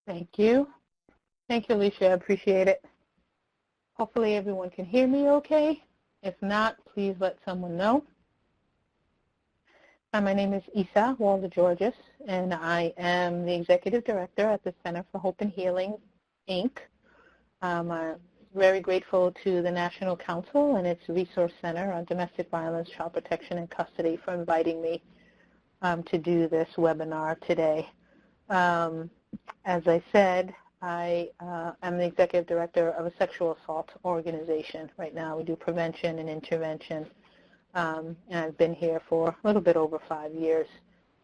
Thank you. Thank you, Alicia. I appreciate it. Hopefully everyone can hear me okay. If not, please let someone know. My name is Isa Woldeguiorguis, and I am the Executive Director at the Center for Hope and Healing, Inc. I'm very grateful to the National Council and its Resource Center on Domestic Violence, Child Protection, and Custody for inviting me to do this webinar today. As I said, I am the Executive Director of a sexual assault organization. Right now we do prevention and intervention, and I've been here for a little bit over 5 years.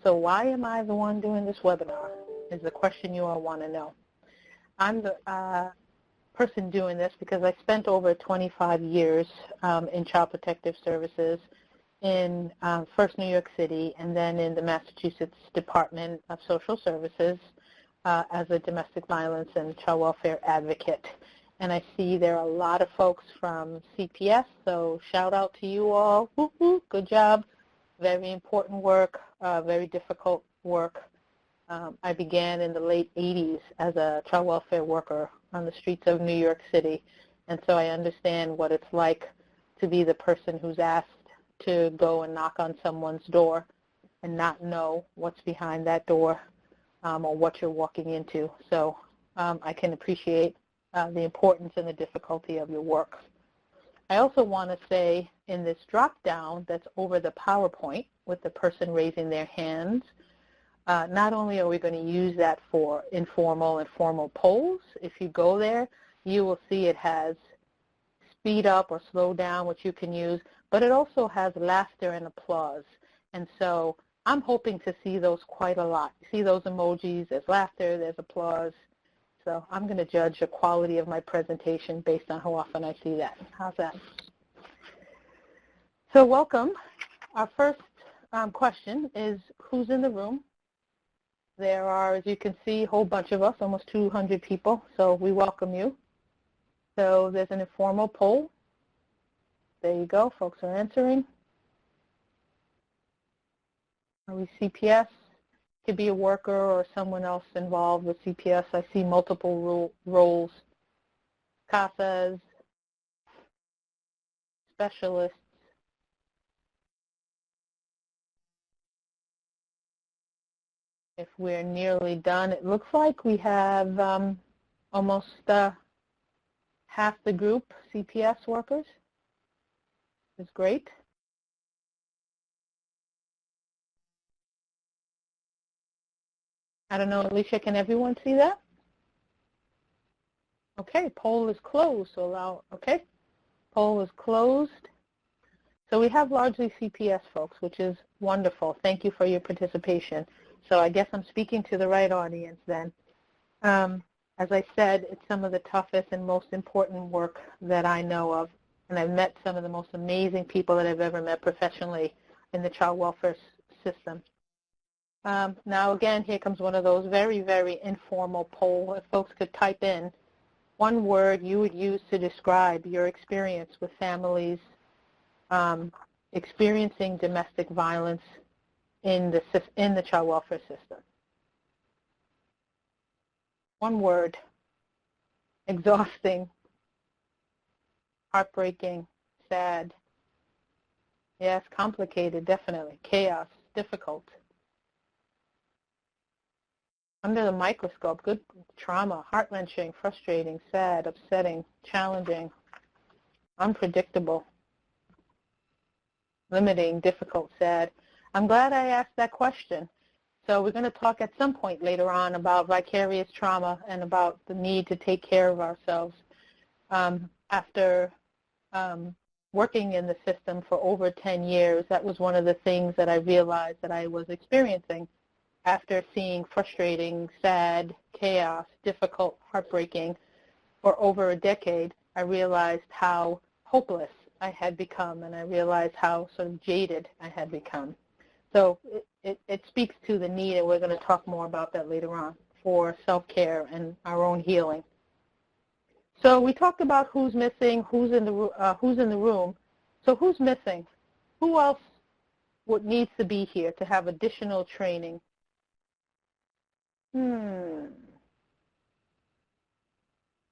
So why am I the one doing this webinar is the question you all want to know. I'm the person doing this because I spent over 25 years in Child Protective Services in first New York City and then in the Massachusetts Department of Social Services as a domestic violence and child welfare advocate. And I see there are a lot of folks from CPS, so shout out to you all. Woo-hoo, good job. Very important work, very difficult work. I began in the late 80s as a child welfare worker on the streets of New York City, and so I understand what it's like to be the person who's asked to go and knock on someone's door and not know what's behind that door or what you're walking into. So I can appreciate the importance and the difficulty of your work. I also want to say in this drop-down that's over the PowerPoint with the person raising their hands, not only are we going to use that for informal and formal polls, if you go there, you will see it has speed up or slow down, which you can use, but it also has laughter and applause. And so I'm hoping to see those quite a lot. You see those emojis, there's laughter, there's applause. So I'm going to judge the quality of my presentation based on how often I see that. How's that? So welcome. Our first question is, who's in the room? There are, as you can see, a whole bunch of us, almost 200 people, so we welcome you. So there's an informal poll. There you go, folks are answering. Are we CPS? Could be a worker or someone else involved with CPS. I see multiple roles. CASAs, specialists. If we're nearly done, it looks like we have almost half the group CPS workers. It's great. I don't know, Alicia, can everyone see that? Okay, poll is closed, so allow, okay. Poll is closed. So we have largely CPS folks, which is wonderful. Thank you for your participation. So I guess I'm speaking to the right audience then. As I said, it's some of the toughest and most important work that I know of, and I've met some of the most amazing people that I've ever met professionally in the child welfare system. Now again, here comes one of those very, very informal poll. If folks could type in one word you would use to describe your experience with families experiencing domestic violence in the child welfare system. One word: exhausting, heartbreaking, sad. Yes, complicated, definitely. Chaos, difficult. Under the microscope, good trauma, heart-wrenching, frustrating, sad, upsetting, challenging, unpredictable, limiting, difficult, sad. I'm glad I asked that question. So we're going to talk at some point later on about vicarious trauma and about the need to take care of ourselves. After working in the system for over 10 years, that was one of the things that I realized that I was experiencing. After seeing frustrating, sad, chaos, difficult, heartbreaking for over a decade, I realized how hopeless I had become, and I realized how sort of jaded I had become. So it speaks to the need, and we're going to talk more about that later on, for self-care and our own healing. So we talked about who's missing, who's in the room. So who's missing? Who else needs to be here to have additional training?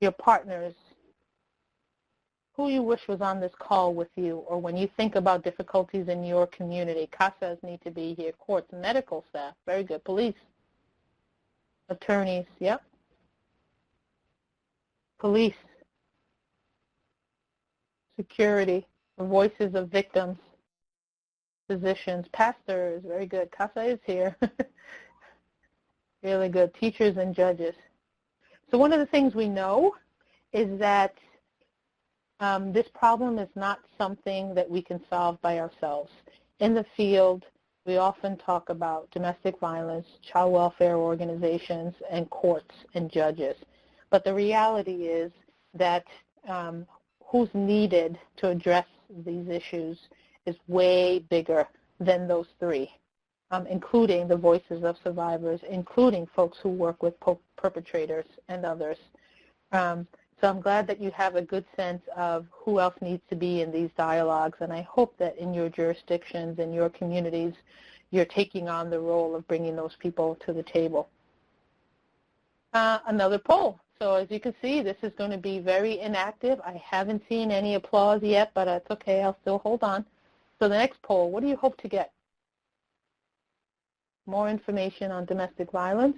your partners, who you wish was on this call with you, or when you think about difficulties in your community. CASAs need to be here, courts, medical staff, very good, police, attorneys, yep, police, security, the voices of victims, physicians, pastors, very good, CASA is here, really good, teachers and judges. So one of the things we know is that this problem is not something that we can solve by ourselves. In the field, we often talk about domestic violence, child welfare organizations, and courts and judges. But the reality is that who's needed to address these issues is way bigger than those three, including the voices of survivors, including folks who work with perpetrators and others. So I'm glad that you have a good sense of who else needs to be in these dialogues, and I hope that in your jurisdictions and your communities, you're taking on the role of bringing those people to the table. Another poll. So as you can see, this is going to be very inactive. I haven't seen any applause yet, but it's okay. I'll still hold on. So the next poll, what do you hope to get? More information on domestic violence?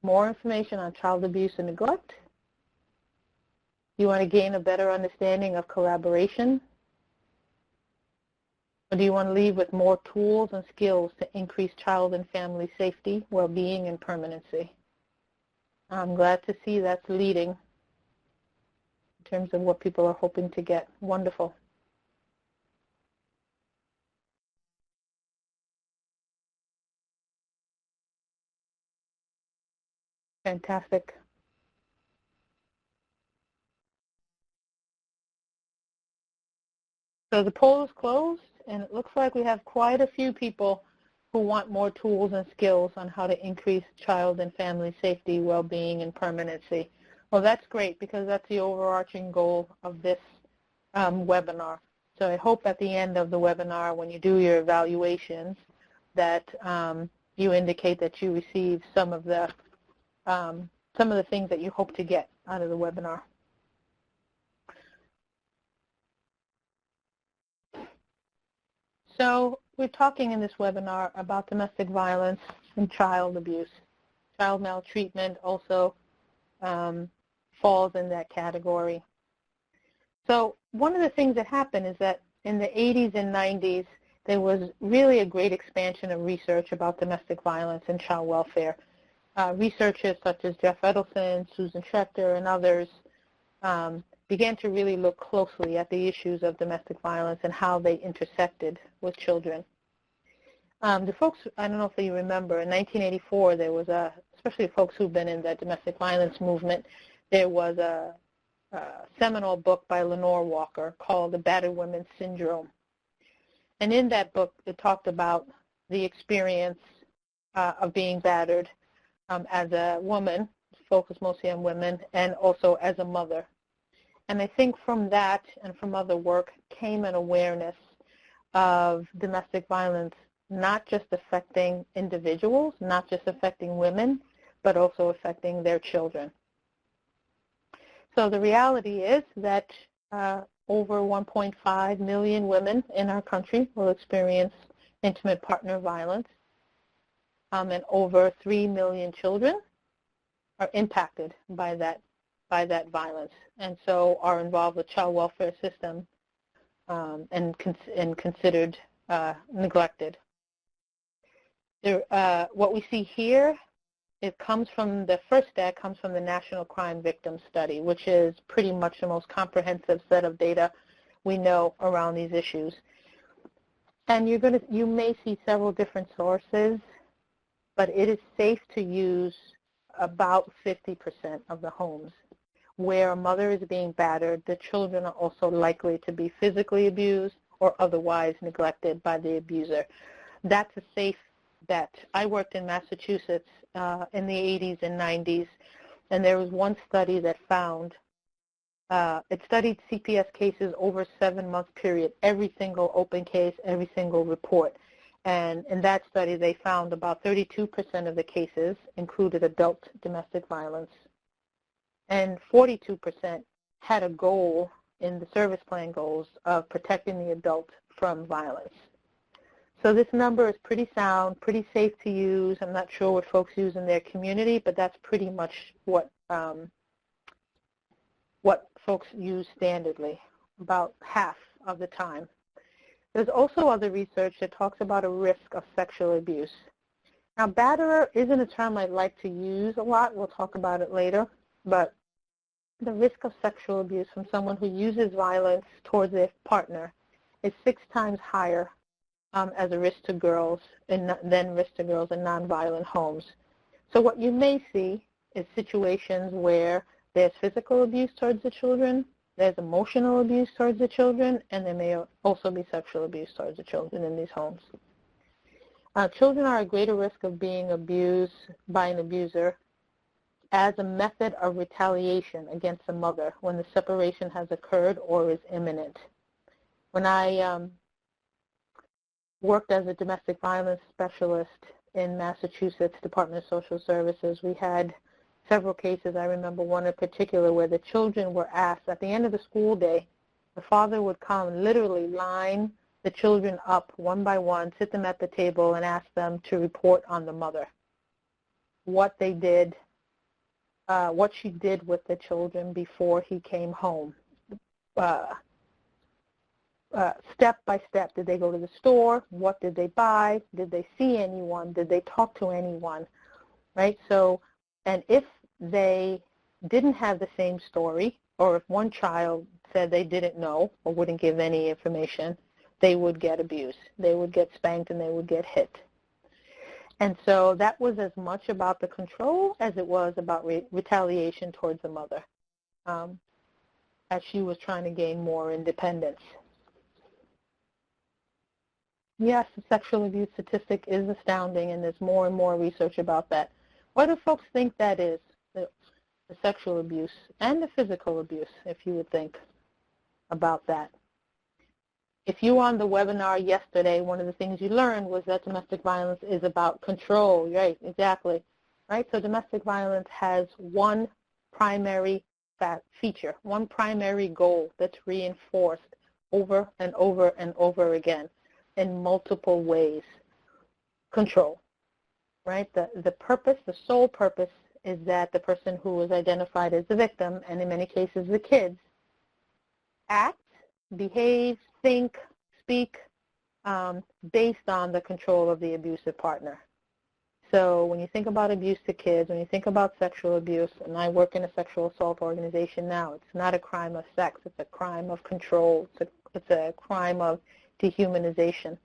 More information on child abuse and neglect? You want to gain a better understanding of collaboration? Or do you want to leave with more tools and skills to increase child and family safety, well-being, and permanency? I'm glad to see that's leading in terms of what people are hoping to get. Wonderful. Fantastic. So the poll is closed, and it looks like we have quite a few people who want more tools and skills on how to increase child and family safety, well-being, and permanency. Well, that's great because that's the overarching goal of this webinar. So I hope at the end of the webinar, when you do your evaluations, that you indicate that you received some of the things that you hope to get out of the webinar. So we're talking in this webinar about domestic violence and child abuse. Child maltreatment also falls in that category. So one of the things that happened is that in the 80s and 90s, there was really a great expansion of research about domestic violence and child welfare. Researchers such as Jeff Edelson, Susan Schechter, and others began to really look closely at the issues of domestic violence and how they intersected with children. The folks, I don't know if you remember, in 1984, there was especially folks who've been in the domestic violence movement, there was a seminal book by Lenore Walker called The Battered Women's Syndrome. And in that book, it talked about the experience of being battered as a woman, focused mostly on women, and also as a mother. And I think from that and from other work came an awareness of domestic violence not just affecting individuals, not just affecting women, but also affecting their children. So the reality is that over 1.5 million women in our country will experience intimate partner violence, and over 3 million children are impacted by that violence, and so are involved with child welfare system and considered neglected. What we see here, it comes from the first stat comes from the National Crime Victims Study, which is pretty much the most comprehensive set of data we know around these issues. And you may see several different sources, but it is safe to use about 50% of the homes where a mother is being battered. The children are also likely to be physically abused or otherwise neglected by the abuser. That's a safe bet. I worked in Massachusetts in the 80s and 90s, and there was one study that found, it studied CPS cases over a 7-month period, every single open case, every single report. And in that study, they found about 32% of the cases included adult domestic violence. and 42% had a goal in the service plan goals of protecting the adult from violence. So this number is pretty sound, pretty safe to use. I'm not sure what folks use in their community, but that's pretty much what folks use standardly, about half of the time. There's also other research that talks about a risk of sexual abuse. Now, batterer isn't a term I like to use a lot. We'll talk about it later. But the risk of sexual abuse from someone who uses violence towards their partner is 6 times higher as a risk to girls than risk to girls in nonviolent homes. So what you may see is situations where there's physical abuse towards the children, there's emotional abuse towards the children, and there may also be sexual abuse towards the children in these homes. Children are at greater risk of being abused by an abuser as a method of retaliation against the mother when the separation has occurred or is imminent. When I worked as a domestic violence specialist in Massachusetts Department of Social Services, we had several cases. I remember one in particular where the children were asked at the end of the school day, the father would come, literally line the children up one by one, sit them at the table, and ask them to report on the mother, what they did, what she did with the children before he came home. Step by step, did they go to the store? What did they buy? Did they see anyone? Did they talk to anyone? Right? So, and if they didn't have the same story, or if one child said they didn't know or wouldn't give any information, they would get abused. They would get spanked and they would get hit. And so that was as much about the control as it was about retaliation towards the mother, as she was trying to gain more independence. Yes, the sexual abuse statistic is astounding, and there's more and more research about that. What do folks think that is, the sexual abuse and the physical abuse, if you would think about that? If you were on the webinar yesterday, one of the things you learned was that domestic violence is about control. Right, exactly. Right, so domestic violence has one primary feature, one primary goal that's reinforced over and over and over again in multiple ways. Control. Right, the purpose, the sole purpose is that the person who was identified as the victim, and in many cases the kids, act, behave, think, speak based on the control of the abusive partner. So when you think about abuse to kids, when you think about sexual abuse, and I work in a sexual assault organization now, it's not a crime of sex, it's a crime of control, it's a crime of dehumanization.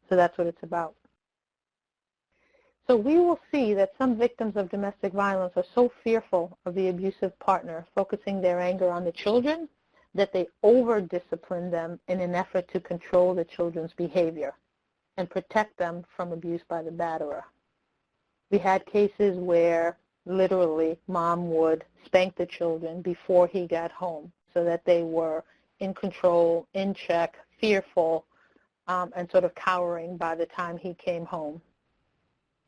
So that's what it's about. So we will see that some victims of domestic violence are so fearful of the abusive partner, focusing their anger on the children, that they over-discipline them in an effort to control the children's behavior and protect them from abuse by the batterer. We had cases where literally mom would spank the children before he got home so that they were in control, in check, fearful, and sort of cowering by the time he came home.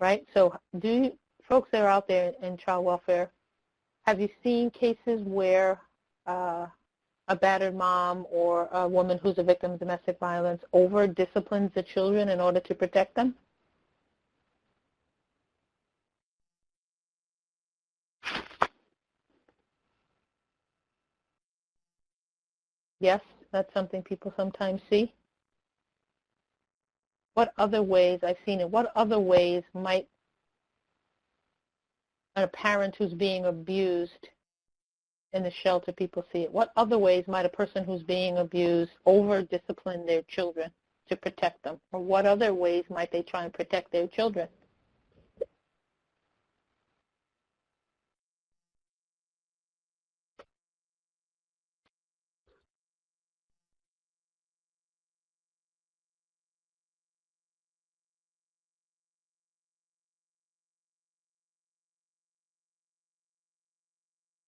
Right? So folks that are out there in child welfare, have you seen cases where a battered mom or a woman who's a victim of domestic violence over-disciplines the children in order to protect them? Yes, that's something people sometimes see. What other ways, I've seen it, what other ways might a parent who's being abused in the shelter, people see it, what other ways might a person who's being abused over-discipline their children to protect them? Or what other ways might they try and protect their children?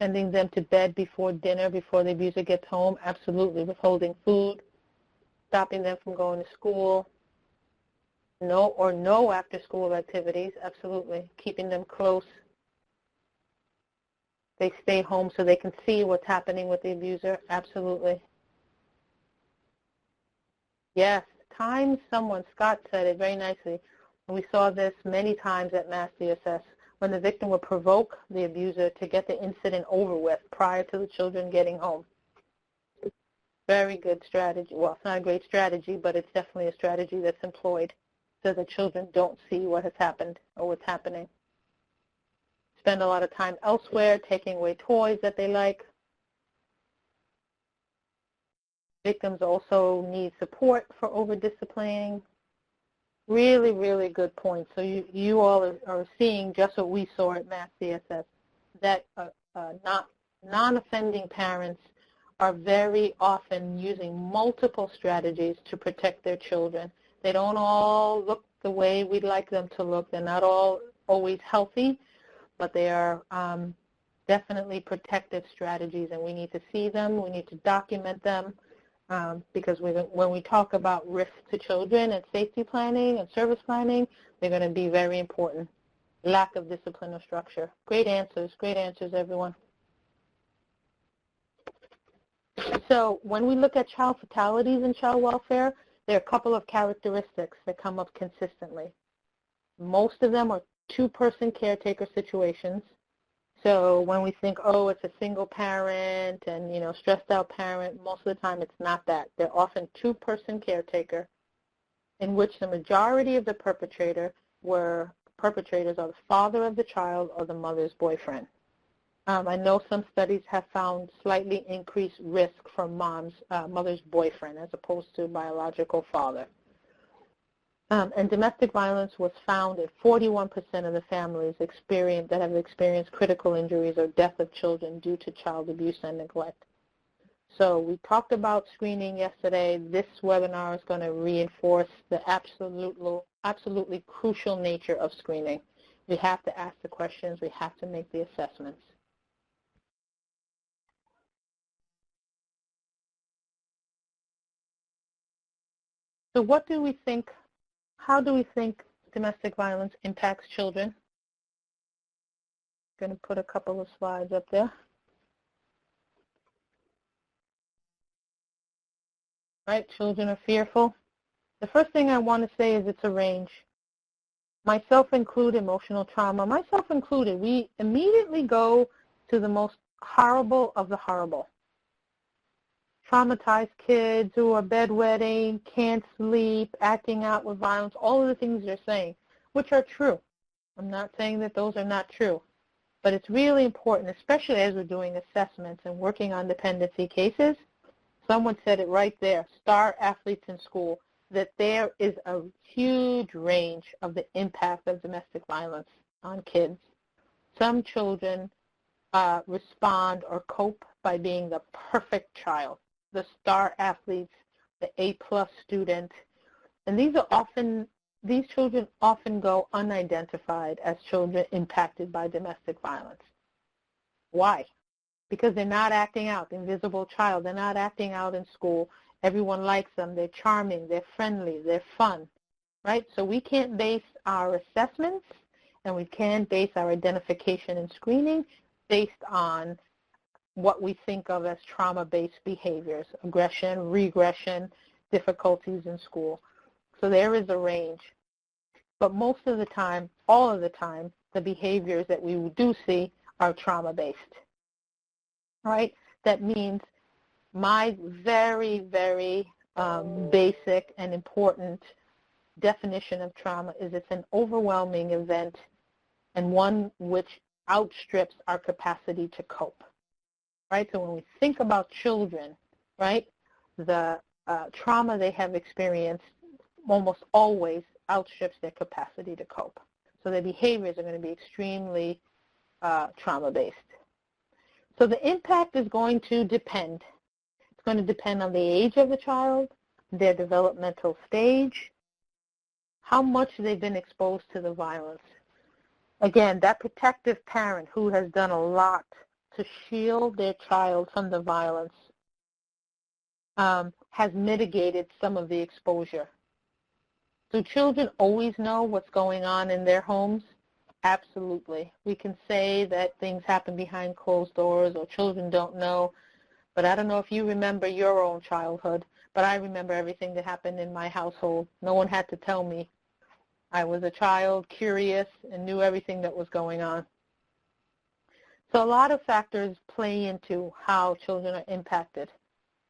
Sending them to bed before dinner, before the abuser gets home? Absolutely. Withholding food, stopping them from going to school, no after-school activities? Absolutely. Keeping them close. they stay home so they can see what's happening with the abuser. Absolutely. Yes, Scott said it very nicely. And we saw this many times at Mass DSS when the victim would provoke the abuser to get the incident over with prior to the children getting home. Very good strategy. Well, it's not a great strategy, but it's definitely a strategy that's employed so the children don't see what has happened or what's happening. Spend a lot of time elsewhere, taking away toys that they like. Victims also need support for over-disciplining. Really, really good point. So you all are seeing just what we saw at Mass DSS, that non-offending parents are very often using multiple strategies to protect their children. They don't all look the way we'd like them to look. They're not all always healthy, but they are definitely protective strategies, and we need to see them. We need to document them because when we talk about risk to children and safety planning and service planning, they're going to be very important. Lack of discipline or structure. Great answers, everyone. So when we look at child fatalities and child welfare, there are a couple of characteristics that come up consistently. Most of them are two-person caretaker situations. So when we think, oh, it's a single parent and, stressed out parent, most of the time it's not that. They're often two-person caretaker in which the majority of the perpetrators are the father of the child or the mother's boyfriend. I know some studies have found slightly increased risk from mother's boyfriend as opposed to biological father. And domestic violence was found in 41% of the families that have experienced critical injuries or death of children due to child abuse and neglect. So we talked about screening yesterday. This webinar is going to reinforce the absolutely crucial nature of screening. We have to ask the questions. We have to make the assessments. So how do we think domestic violence impacts children? I'm going to put a couple of slides up there. Right, children are fearful. The first thing I want to say is it's a range. Myself included, emotional trauma, myself included, we immediately go to the most horrible of the horrible. Traumatized kids who are bedwetting, can't sleep, acting out with violence, all of the things you're saying, which are true. I'm not saying that those are not true, but it's really important, especially as we're doing assessments and working on dependency cases. Someone said it right there, star athletes in school, that there is a huge range of the impact of domestic violence on kids. Some children respond or cope by being the perfect child, the star athletes, the A+ student, and these children often go unidentified as children impacted by domestic violence. Why? Because they're not acting out, the invisible child, they're not acting out in school. Everyone likes them, they're charming, they're friendly, they're fun, right? So we can't base our assessments and we can't base our identification and screening based on what we think of as trauma-based behaviors, aggression, regression, difficulties in school. So there is a range. But most of the time, all of the time, the behaviors that we do see are trauma-based, right? That means my very, very basic and important definition of trauma is it's an overwhelming event and one which outstrips our capacity to cope. Right? So when we think about children, right, the trauma they have experienced almost always outstrips their capacity to cope. So their behaviors are going to be extremely trauma-based. So the impact is going to depend. It's going to depend on the age of the child, their developmental stage, how much they've been exposed to the violence. Again, that protective parent who has done a lot to shield their child from the violence has mitigated some of the exposure. Do children always know what's going on in their homes? Absolutely. We can say that things happen behind closed doors or children don't know, but I don't know if you remember your own childhood, but I remember everything that happened in my household. No one had to tell me. I was a child, curious, and knew everything that was going on. So a lot of factors play into how children are impacted.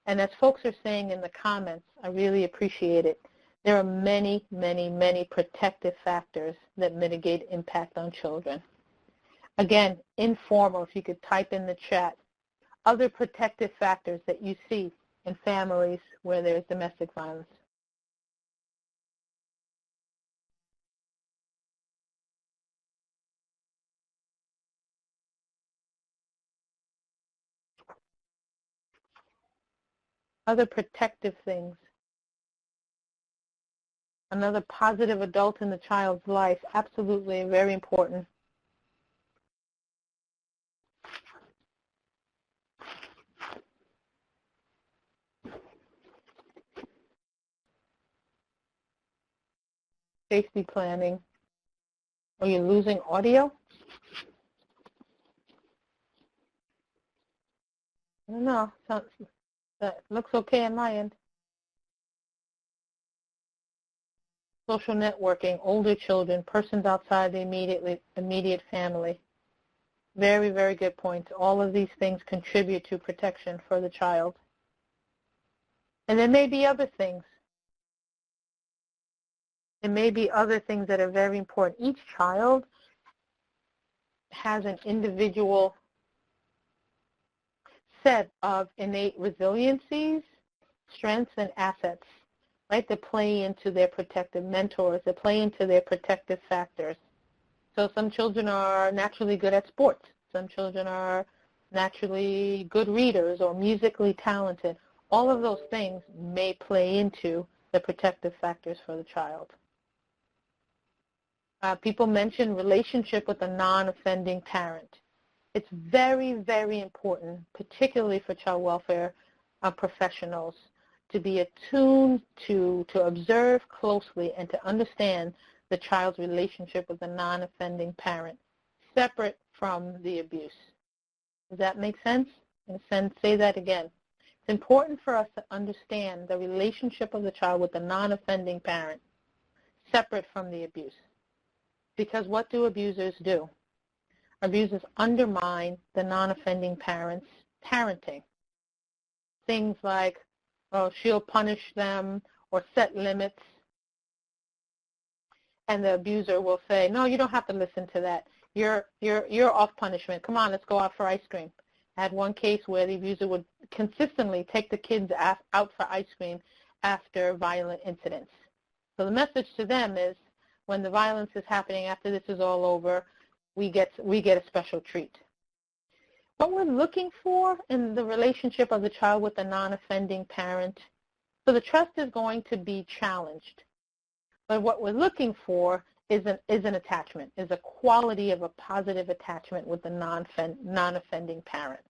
And as folks are saying in the comments, I really appreciate it. There are many, many, many protective factors that mitigate impact on children. Again, informal, if you could type in the chat, other protective factors that you see in families where there's domestic violence. Other protective things. Another positive adult in the child's life, absolutely very important. Safety planning. Are you losing audio? I don't know. That looks okay on my end. Social networking, older children, persons outside the immediate family. Very, very good points. All of these things contribute to protection for the child. And there may be other things. There may be other things that are very important. Each child has an individual set of innate resiliencies, strengths, and assets, right, that play into their protective mentors, that play into their protective factors. So some children are naturally good at sports. Some children are naturally good readers or musically talented. All of those things may play into the protective factors for the child. People mention relationship with a non-offending parent. It's very, very important, particularly for child welfare professionals, to be attuned to observe closely and to understand the child's relationship with a non-offending parent, separate from the abuse. Does that make sense? In a sense, say that again. It's important for us to understand the relationship of the child with the non-offending parent, separate from the abuse. Because what do abusers do? Abusers undermine the non-offending parent's parenting. Things like, oh, she'll punish them or set limits. And the abuser will say, no, you don't have to listen to that. You're off punishment. Come on, let's go out for ice cream. I had one case where the abuser would consistently take the kids out for ice cream after violent incidents. So the message to them is, when the violence is happening, after this is all over, we get a special treat. What we're looking for in the relationship of the child with the non-offending parent, so the trust is going to be challenged. But what we're looking for is an attachment, is a quality of a positive attachment with the non-offending parent.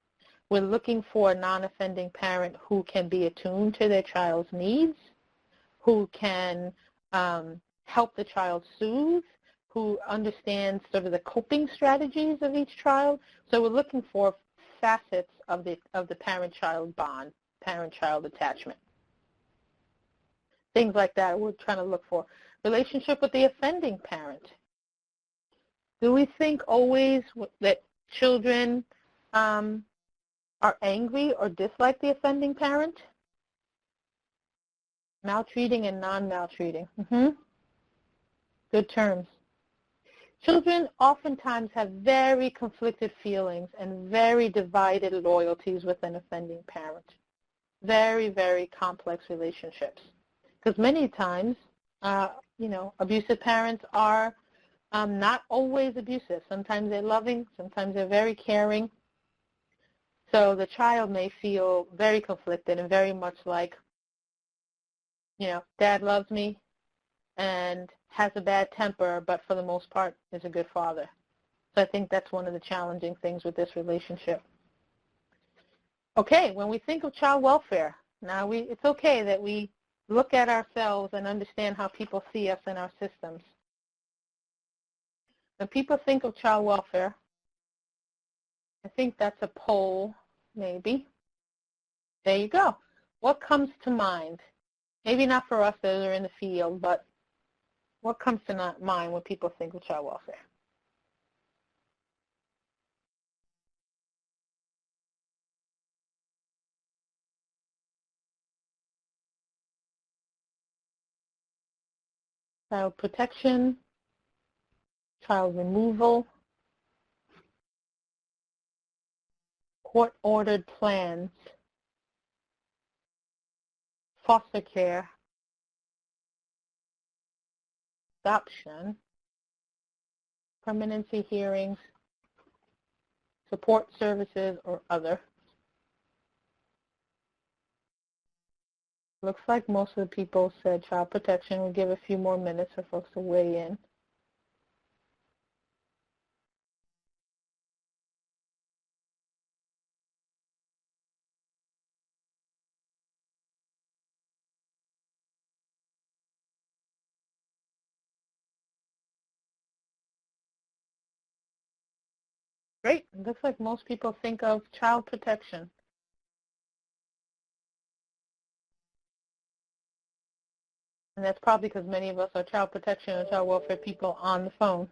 We're looking for a non-offending parent who can be attuned to their child's needs, who can help the child soothe, who understands sort of the coping strategies of each child. So we're looking for facets of the parent-child bond, parent-child attachment. Things like that we're trying to look for. Relationship with the offending parent. Do we think always that children are angry or dislike the offending parent? Maltreating and non-maltreating. Good terms. Children oftentimes have very conflicted feelings and very divided loyalties with an offending parent. Very, very complex relationships. Because many times, abusive parents are not always abusive. Sometimes they're loving, sometimes they're very caring. So the child may feel very conflicted and very much like, Dad loves me and has a bad temper, but for the most part is a good father. So I think that's one of the challenging things with this relationship. Okay, when we think of child welfare, now it's okay that we look at ourselves and understand how people see us in our systems. When people think of child welfare, I think that's a poll, maybe. There you go. What comes to mind? Maybe not for us that are in the field, but what comes to mind when people think of child welfare? Child protection, child removal, court-ordered plans, foster care, adoption, permanency hearings, support services, or other. Looks like most of the people said child protection. We'll give a few more minutes for folks to weigh in. Great. It looks like most people think of child protection. And that's probably because many of us are child protection and child welfare people on the phone.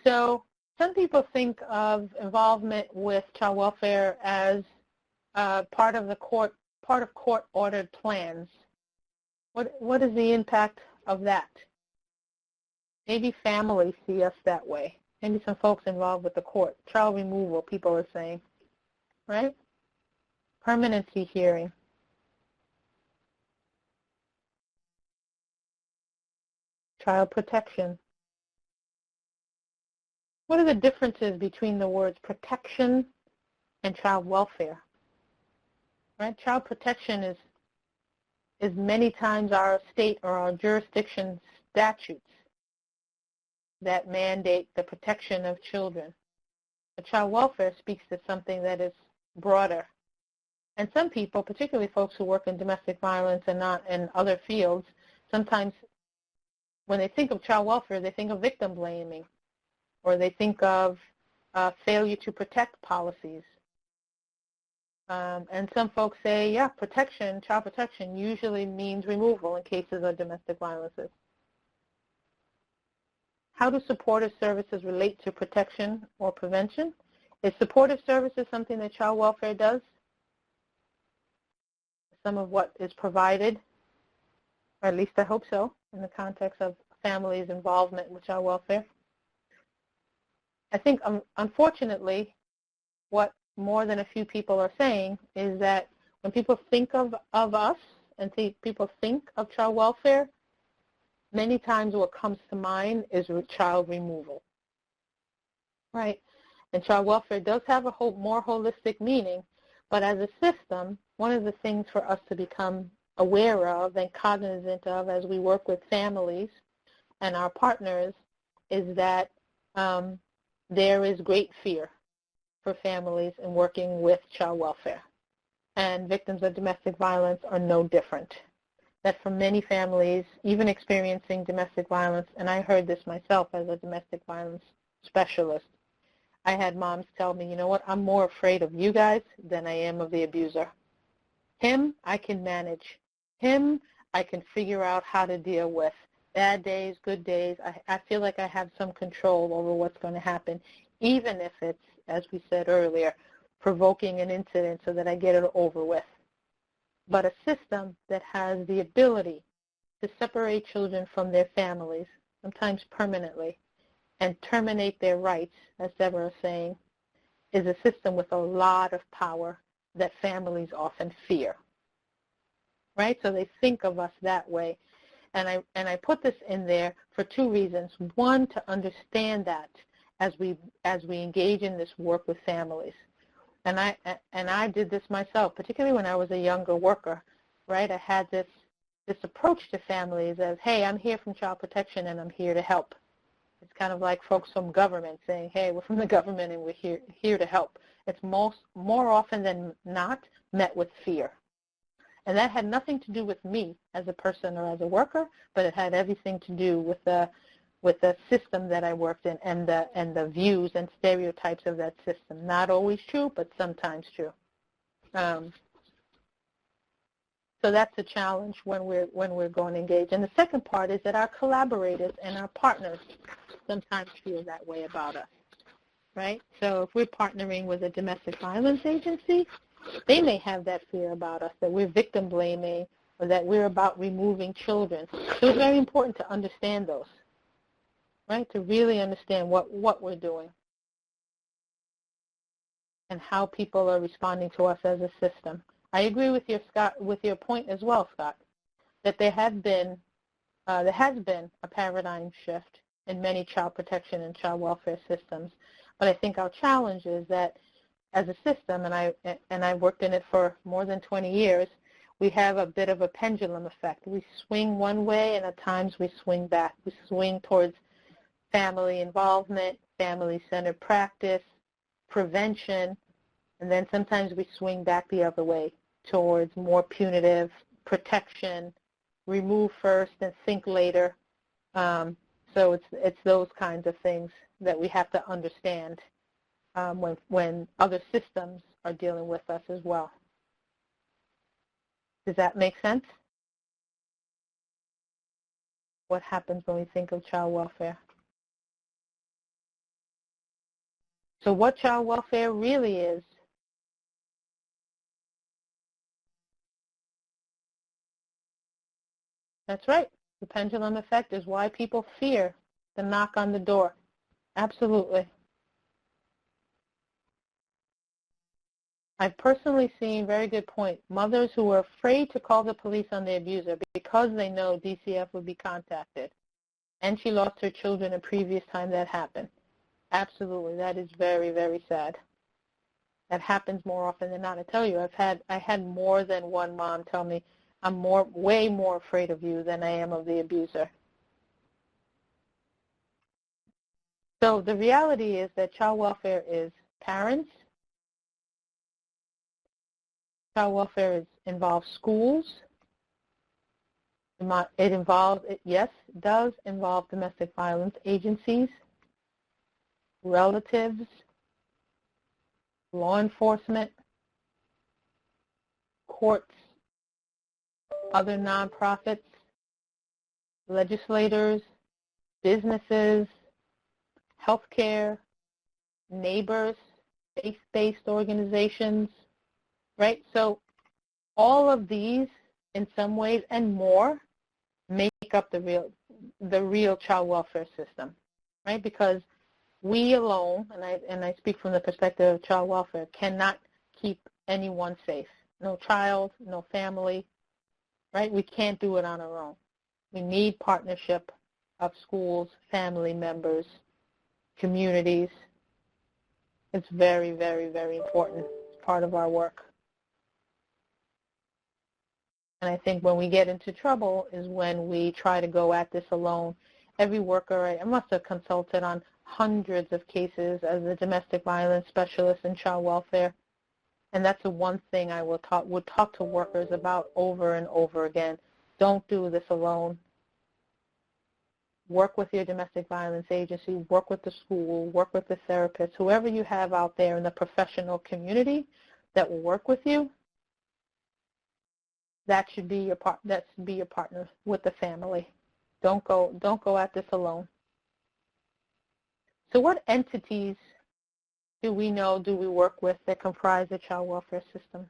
So some people think of involvement with child welfare as part of court-ordered plans. What is the impact of that? Maybe families see us that way. Maybe some folks involved with the court. Child removal, people are saying, right? Permanency hearing. Child protection. What are the differences between the words protection and child welfare? Right? Child protection is many times our state or our jurisdiction statutes that mandate the protection of children. But child welfare speaks to something that is broader. And some people, particularly folks who work in domestic violence and not in other fields, sometimes when they think of child welfare, they think of victim blaming, or they think of failure to protect policies. And some folks say, yeah, protection, child protection usually means removal in cases of domestic violences. How do supportive services relate to protection or prevention? Is supportive services something that child welfare does? Some of what is provided, or at least I hope so, in the context of families' involvement with child welfare. I think, unfortunately, what more than a few people are saying is that when people think of us and people think of child welfare, many times what comes to mind is child removal, right? And child welfare does have a more holistic meaning, but as a system, one of the things for us to become aware of and cognizant of as we work with families and our partners is that there is great fear for families in working with child welfare. And victims of domestic violence are no different. That for many families, even experiencing domestic violence, and I heard this myself as a domestic violence specialist, I had moms tell me, you know what, I'm more afraid of you guys than I am of the abuser. Him, I can manage. Him, I can figure out how to deal with. Bad days, good days, I feel like I have some control over what's going to happen, even if it's, as we said earlier, provoking an incident so that I get it over with. But a system that has the ability to separate children from their families, sometimes permanently, and terminate their rights, as Deborah was saying, is a system with a lot of power that families often fear. Right? So they think of us that way. And I put this in there for two reasons. One, to understand that as we engage in this work with families. And I did this myself, particularly when I was a younger worker, right? I had this approach to families as, hey, I'm here from Child Protection and I'm here to help. It's kind of like folks from government saying, hey, we're from the government and we're here to help. It's more often than not met with fear. And that had nothing to do with me as a person or as a worker, but it had everything to do with the with the system that I worked in and the views and stereotypes of that system. Not always true, but sometimes true. So that's a challenge when we're going to engage. And the second part is that our collaborators and our partners sometimes feel that way about us, right? So if we're partnering with a domestic violence agency, they may have that fear about us, that we're victim blaming or that we're about removing children. So it's very important to understand those, right? To really understand what we're doing and how people are responding to us as a system. I agree with your point as well, Scott, that there has been a paradigm shift in many child protection and child welfare systems. But I think our challenge is that as a system, and I've worked in it for more than 20 years, we have a bit of a pendulum effect. We swing one way, and at times we swing back. We swing towards family involvement, family-centered practice, prevention, and then sometimes we swing back the other way towards more punitive protection, remove first and think later. So it's those kinds of things that we have to understand when other systems are dealing with us as well. Does that make sense? What happens when we think of child welfare? So what child welfare really is? That's right. The pendulum effect is why people fear the knock on the door. Absolutely. I've personally seen, very good point, mothers who are afraid to call the police on the abuser because they know DCF would be contacted. And she lost her children a previous time that happened. Absolutely. That is very, very sad. That happens more often than not. I tell you, I had more than one mom tell me, I'm way more afraid of you than I am of the abuser. So the reality is that child welfare is parents. Child welfare involves schools. Yes, it does involve domestic violence agencies, relatives, law enforcement, courts, other nonprofits, legislators, businesses, healthcare, neighbors, faith-based organizations, right? So all of these, in some ways and more, make up the real child welfare system, right? Because we alone, and I speak from the perspective of child welfare, cannot keep anyone safe. No child, no family, right? We can't do it on our own. We need partnership of schools, family members, communities. It's very, very, very important. It's part of our work. And I think when we get into trouble is when we try to go at this alone. Every worker, I must have consulted on hundreds of cases as a domestic violence specialist in child welfare. And that's the one thing I would talk to workers about over and over again. Don't do this alone. Work with your domestic violence agency, work with the school, work with the therapist, whoever you have out there in the professional community that will work with you. That should be your partner with the family. Don't go at this alone. So what entities do we work with that comprise the child welfare system?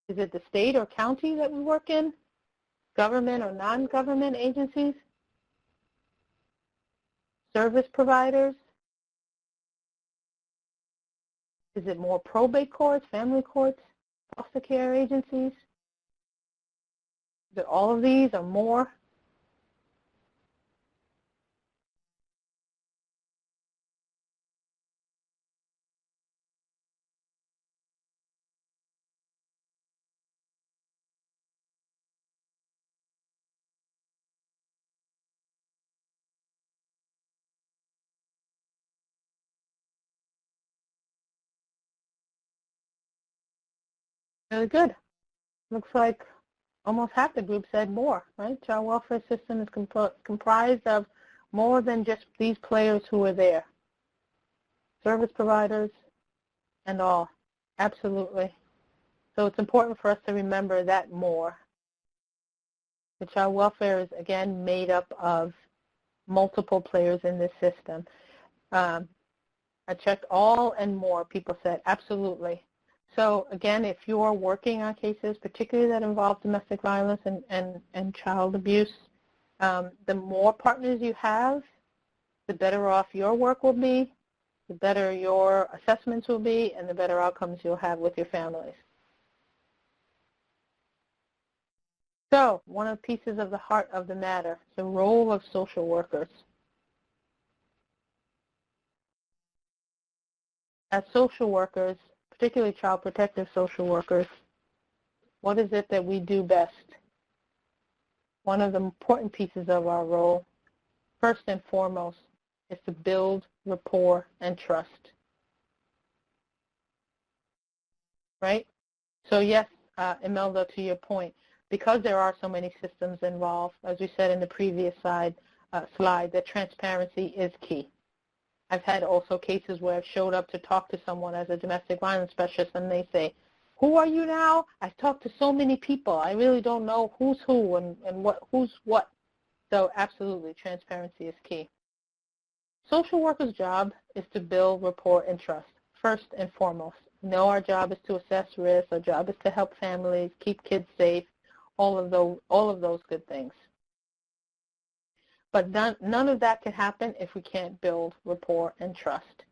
Is it the state or county that we work in? Government or non-government agencies? Service providers? Is it more probate courts, family courts, foster care agencies? Is it all of these or more? Really good. Looks like almost half the group said more, right? Child welfare system is comprised of more than just these players who are there. Service providers and all. Absolutely. So it's important for us to remember that more. The child welfare is, again, made up of multiple players in this system. I checked all and more, people said, absolutely. So again, if you are working on cases, particularly that involve domestic violence and child abuse, the more partners you have, the better off your work will be, the better your assessments will be, and the better outcomes you'll have with your families. So one of the pieces of the heart of the matter, the role of social workers. As social workers, particularly child protective social workers, what is it that we do best? One of the important pieces of our role, first and foremost, is to build rapport and trust. Right? So yes, Imelda, to your point, because there are so many systems involved, as we said in the previous slide, that transparency is key. I've had also cases where I've showed up to talk to someone as a domestic violence specialist and they say, who are you now? I've talked to so many people. I really don't know who's who and who's what. So absolutely, transparency is key. Social workers' job is to build rapport and trust, first and foremost. No, our job is to assess risk. Our job is to help families, keep kids safe, all of those good things. But none of that can happen if we can't build rapport and trust.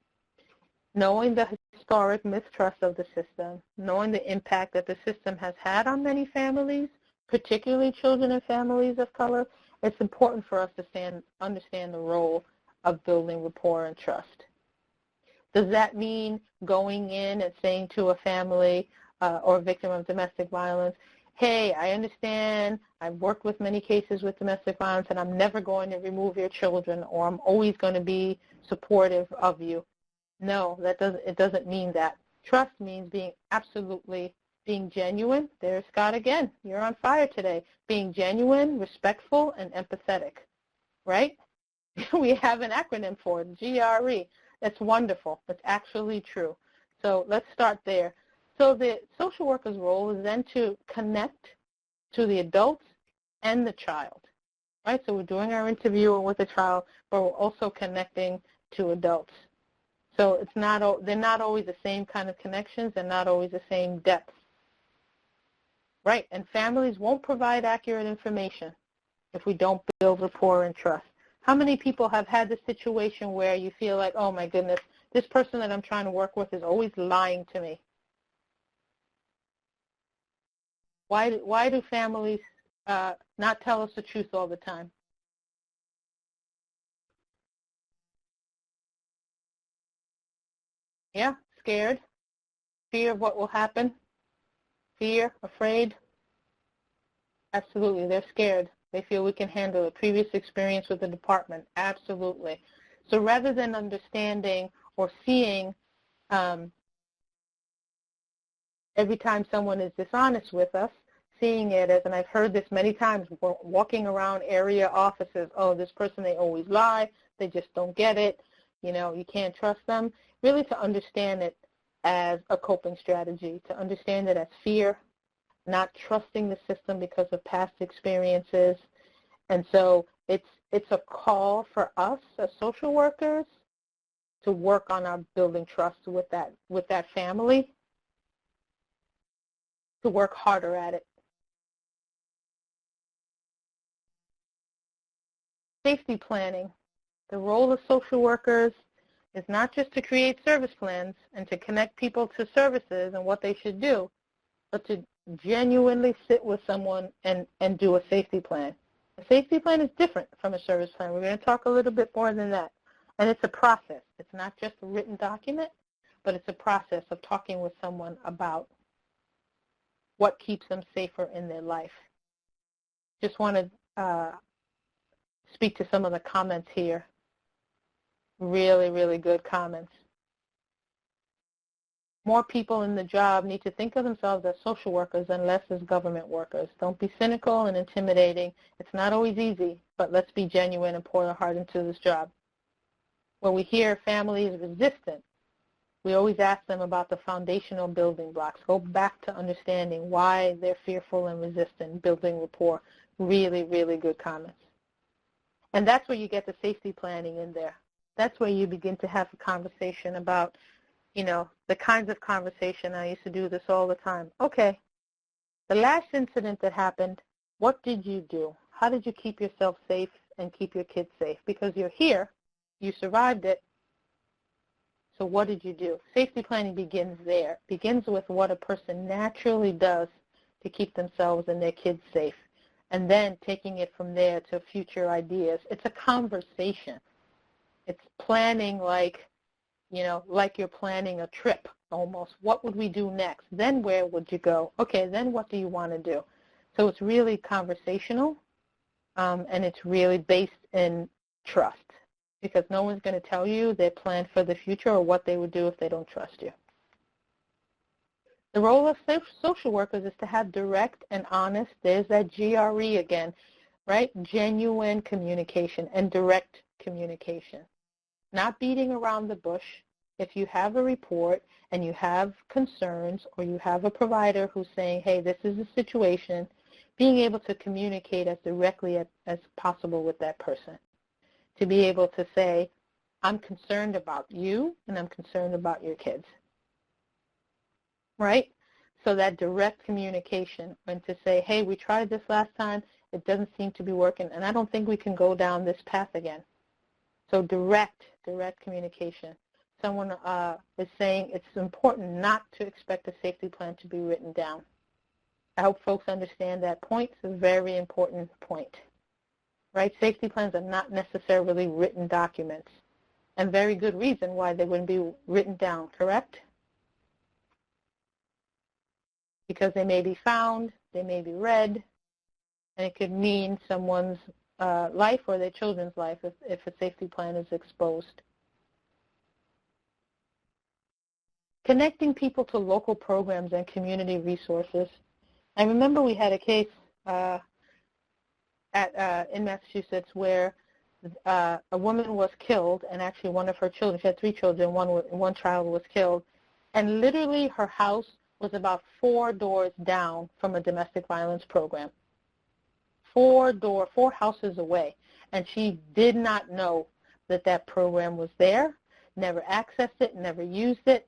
Knowing the historic mistrust of the system, knowing the impact that the system has had on many families, particularly children and families of color, it's important for us to understand the role of building rapport and trust. Does that mean going in and saying to a family or a victim of domestic violence, hey, I understand, I've worked with many cases with domestic violence and I'm never going to remove your children, or I'm always going to be supportive of you? No, it doesn't mean that. Trust means being genuine. There's Scott again. You're on fire today. Being genuine, respectful, and empathetic, right? We have an acronym for it, GRE. That's wonderful. That's actually true. So let's start there. So the social worker's role is then to connect to the adults and the child, right? So we're doing our interview with the child, but we're also connecting to adults. So they're not always the same kind of connections. They're not always the same depth, right? And families won't provide accurate information if we don't build rapport and trust. How many people have had the situation where you feel like, oh my goodness, this person that I'm trying to work with is always lying to me? Why do families not tell us the truth all the time? Yeah, scared, fear of what will happen, fear, afraid. Absolutely, they're scared. They feel we can handle it. Previous experience with the department, absolutely. So rather than understanding or seeing every time someone is dishonest with us, seeing it as, and I've heard this many times, walking around area offices, oh, this person, they always lie, they just don't get it, you can't trust them. Really to understand it as a coping strategy, to understand it as fear, not trusting the system because of past experiences. And so it's a call for us as social workers to work on our building trust with that family, to work harder at it. Safety planning. The role of social workers is not just to create service plans and to connect people to services and what they should do, but to genuinely sit with someone and do a safety plan. A safety plan is different from a service plan. We're going to talk a little bit more than that. And it's a process. It's not just a written document, but it's a process of talking with someone about what keeps them safer in their life. Just want to speak to some of the comments here. Really, really good comments. More people in the job need to think of themselves as social workers and less as government workers. Don't be cynical and intimidating. It's not always easy, but let's be genuine and pour our heart into this job. When we hear family is resistant, we always ask them about the foundational building blocks. Go back to understanding why they're fearful and resistant, building rapport. Really, really good comments. And that's where you get the safety planning in there. That's where you begin to have a conversation about, the kinds of conversation. I used to do this all the time. Okay, the last incident that happened, what did you do? How did you keep yourself safe and keep your kids safe? Because you're here, you survived it, so what did you do? Safety planning begins there. It begins with what a person naturally does to keep themselves and their kids safe, and then taking it from there to future ideas. It's a conversation. It's planning like you're planning a trip almost. What would we do next? Then where would you go? Okay, then what do you want to do? So it's really conversational, and it's really based in trust, because no one's going to tell you their plan for the future or what they would do if they don't trust you. The role of social workers is to have direct and honest, there's that GRE again, right? Genuine communication and direct communication. Not beating around the bush. If you have a report and you have concerns, or you have a provider who's saying, hey, this is the situation, being able to communicate as directly as possible with that person. To be able to say, I'm concerned about you and I'm concerned about your kids. Right? So that direct communication, and to say, hey, we tried this last time, it doesn't seem to be working, and I don't think we can go down this path again. So direct communication. Someone is saying it's important not to expect a safety plan to be written down. I hope folks understand that point. It's a very important point. Right? Safety plans are not necessarily written documents, and very good reason why they wouldn't be written down, correct? Because they may be found, they may be read, and it could mean someone's life or their children's life if a safety plan is exposed. Connecting people to local programs and community resources. I remember we had a case in Massachusetts where a woman was killed, and actually one of her children, she had 3 children, one child was killed, and literally her house was about 4 doors down from a domestic violence program. 4 houses away, and she did not know that program was there, never accessed it, never used it,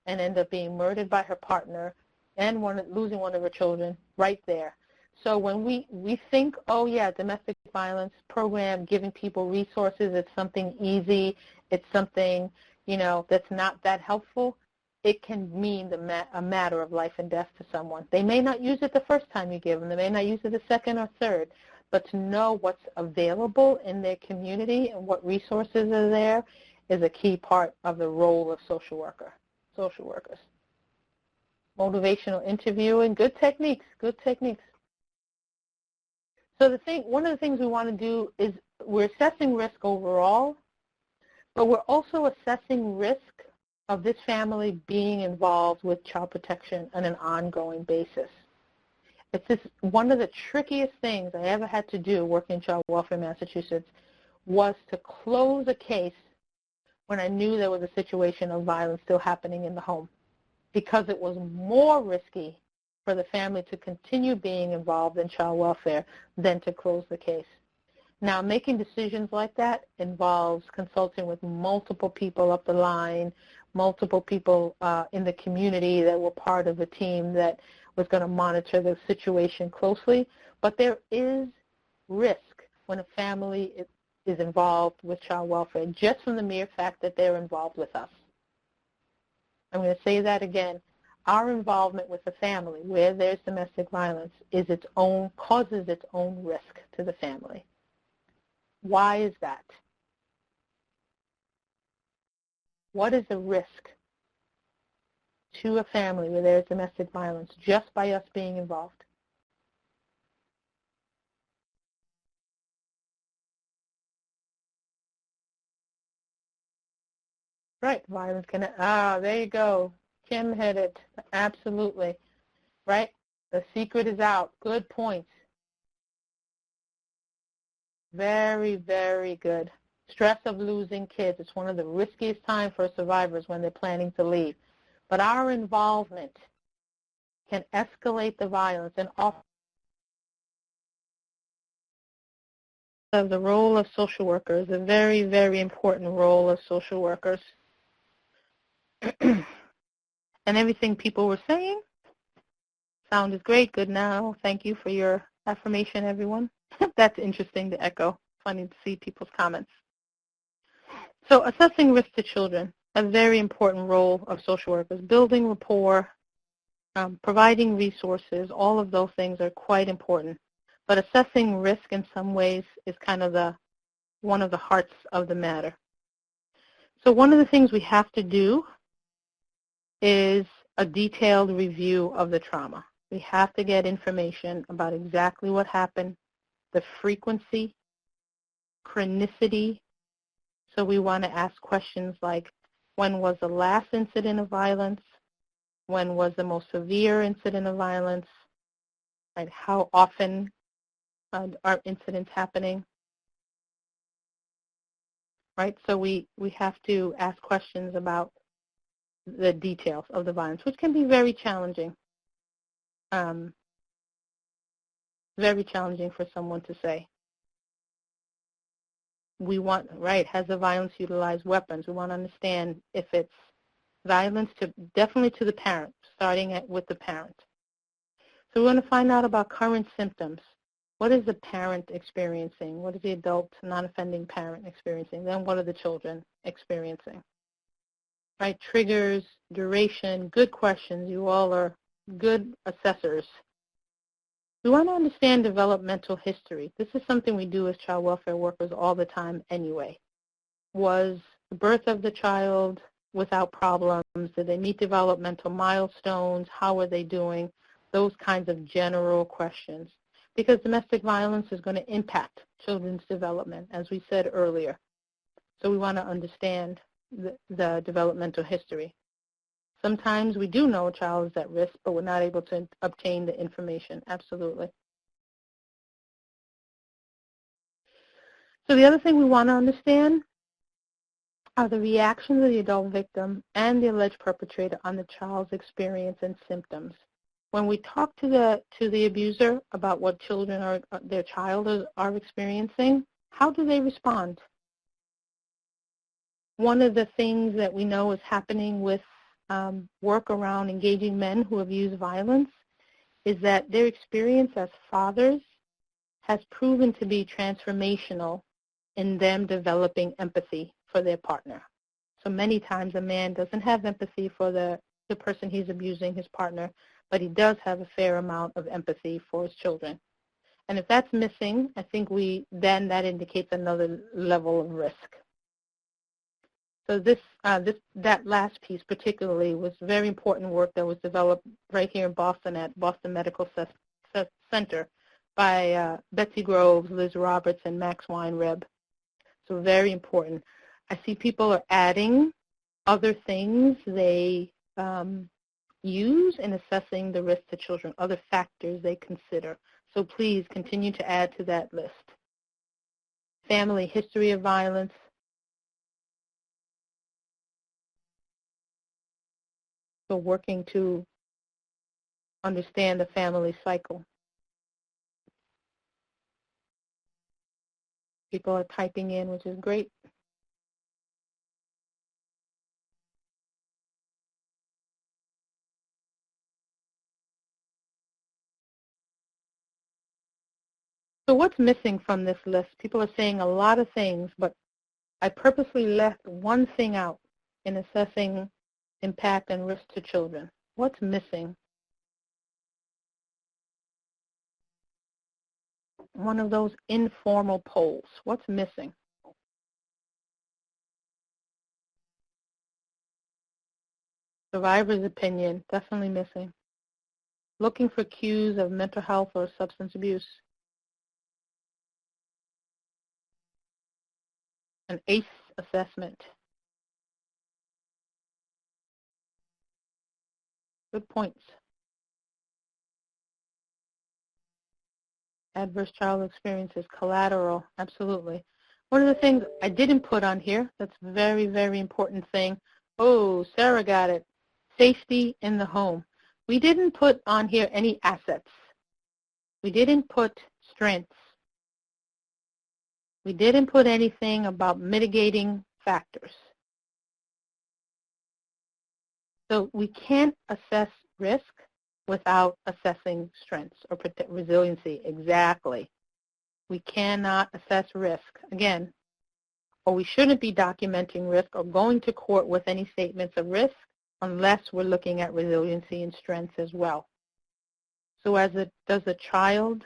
and ended up being murdered by her partner and losing one of her children right there. So when we think, oh yeah, domestic violence program, giving people resources, it's something easy, it's something, that's not that helpful, it can mean a matter of life and death to someone. They may not use it the first time you give them, they may not use it the second or third, but to know what's available in their community and what resources are there is a key part of the role of social workers. Motivational interviewing, good techniques. So one of the things we want to do is we're assessing risk overall, but we're also assessing risk of this family being involved with child protection on an ongoing basis. It's one of the trickiest things I ever had to do working in child welfare in Massachusetts was to close a case when I knew there was a situation of violence still happening in the home, because it was more risky for the family to continue being involved in child welfare than to close the case. Now, making decisions like that involves consulting with multiple people up the line, multiple people in the community that were part of a team that was going to monitor the situation closely. But there is risk when a family is involved with child welfare, just from the mere fact that they're involved with us. I'm going to say that again. Our involvement with the family, where there's domestic violence, causes its own risk to the family. Why is that? What is the risk to a family where there's domestic violence just by us being involved? Right, violence can, there you go. Kim hit it. Absolutely. Right? The secret is out. Good points. Very, very good. Stress of losing kids. It's one of the riskiest times for survivors when they're planning to leave. But our involvement can escalate the violence and often the role of social workers, a very, very important role of social workers. And everything people were saying sounded great. Good now. Thank you for your affirmation, everyone. That's interesting to echo. Funny to see people's comments. So assessing risk to children, a very important role of social workers. Building rapport, providing resources, all of those things are quite important. But assessing risk in some ways is kind of one of the hearts of the matter. So one of the things we have to do is a detailed review of the trauma. We have to get information about exactly what happened, the frequency, chronicity. So we want to ask questions like, when was the last incident of violence? When was the most severe incident of violence? Right? How often are incidents happening? Right? So we have to ask questions about the details of the violence, which can be very challenging. Very challenging for someone to say. We want, right, has the violence utilized weapons? We want to understand if it's violence definitely to the parent, starting with the parent. So we want to find out about current symptoms. What is the parent experiencing? What is the adult non-offending parent experiencing? Then what are the children experiencing? Right, triggers, duration, good questions. You all are good assessors. We want to understand developmental history. This is something we do as child welfare workers all the time anyway. Was the birth of the child without problems? Did they meet developmental milestones? How are they doing? Those kinds of general questions. Because domestic violence is going to impact children's development, as we said earlier. So we want to understand the developmental history. Sometimes we do know a child is at risk, but we're not able to obtain the information. Absolutely. So the other thing we want to understand are the reactions of the adult victim and the alleged perpetrator on the child's experience and symptoms. When we talk to the abuser about what their child are experiencing, how do they respond? One of the things that we know is happening with work around engaging men who have used violence is that their experience as fathers has proven to be transformational in them developing empathy for their partner. So many times a man doesn't have empathy for the person he's abusing, his partner, but he does have a fair amount of empathy for his children. And if that's missing, I think then that indicates another level of risk. So that last piece particularly was very important work that was developed right here in Boston at Boston Medical Center by Betsy Groves, Liz Roberts, and Max Weinreb. So very important. I see people are adding other things they use in assessing the risk to children, other factors they consider. So please continue to add to that list. Family history of violence. So working to understand the family cycle. People are typing in, which is great. So what's missing from this list? People are saying a lot of things, but I purposely left one thing out in assessing impact and risk to children. What's missing? One of those informal polls. What's missing? Survivor's opinion, definitely missing. Looking for cues of mental health or substance abuse. An ACE assessment. Good points. Adverse child experiences, collateral, absolutely. One of the things I didn't put on here, that's a very, very important thing. Oh, Sarah got it. Safety in the home. We didn't put on here any assets. We didn't put strengths. We didn't put anything about mitigating factors. So we can't assess risk without assessing strengths or resiliency. Exactly. We cannot assess risk. Again, or we shouldn't be documenting risk or going to court with any statements of risk unless we're looking at resiliency and strengths as well. So does a child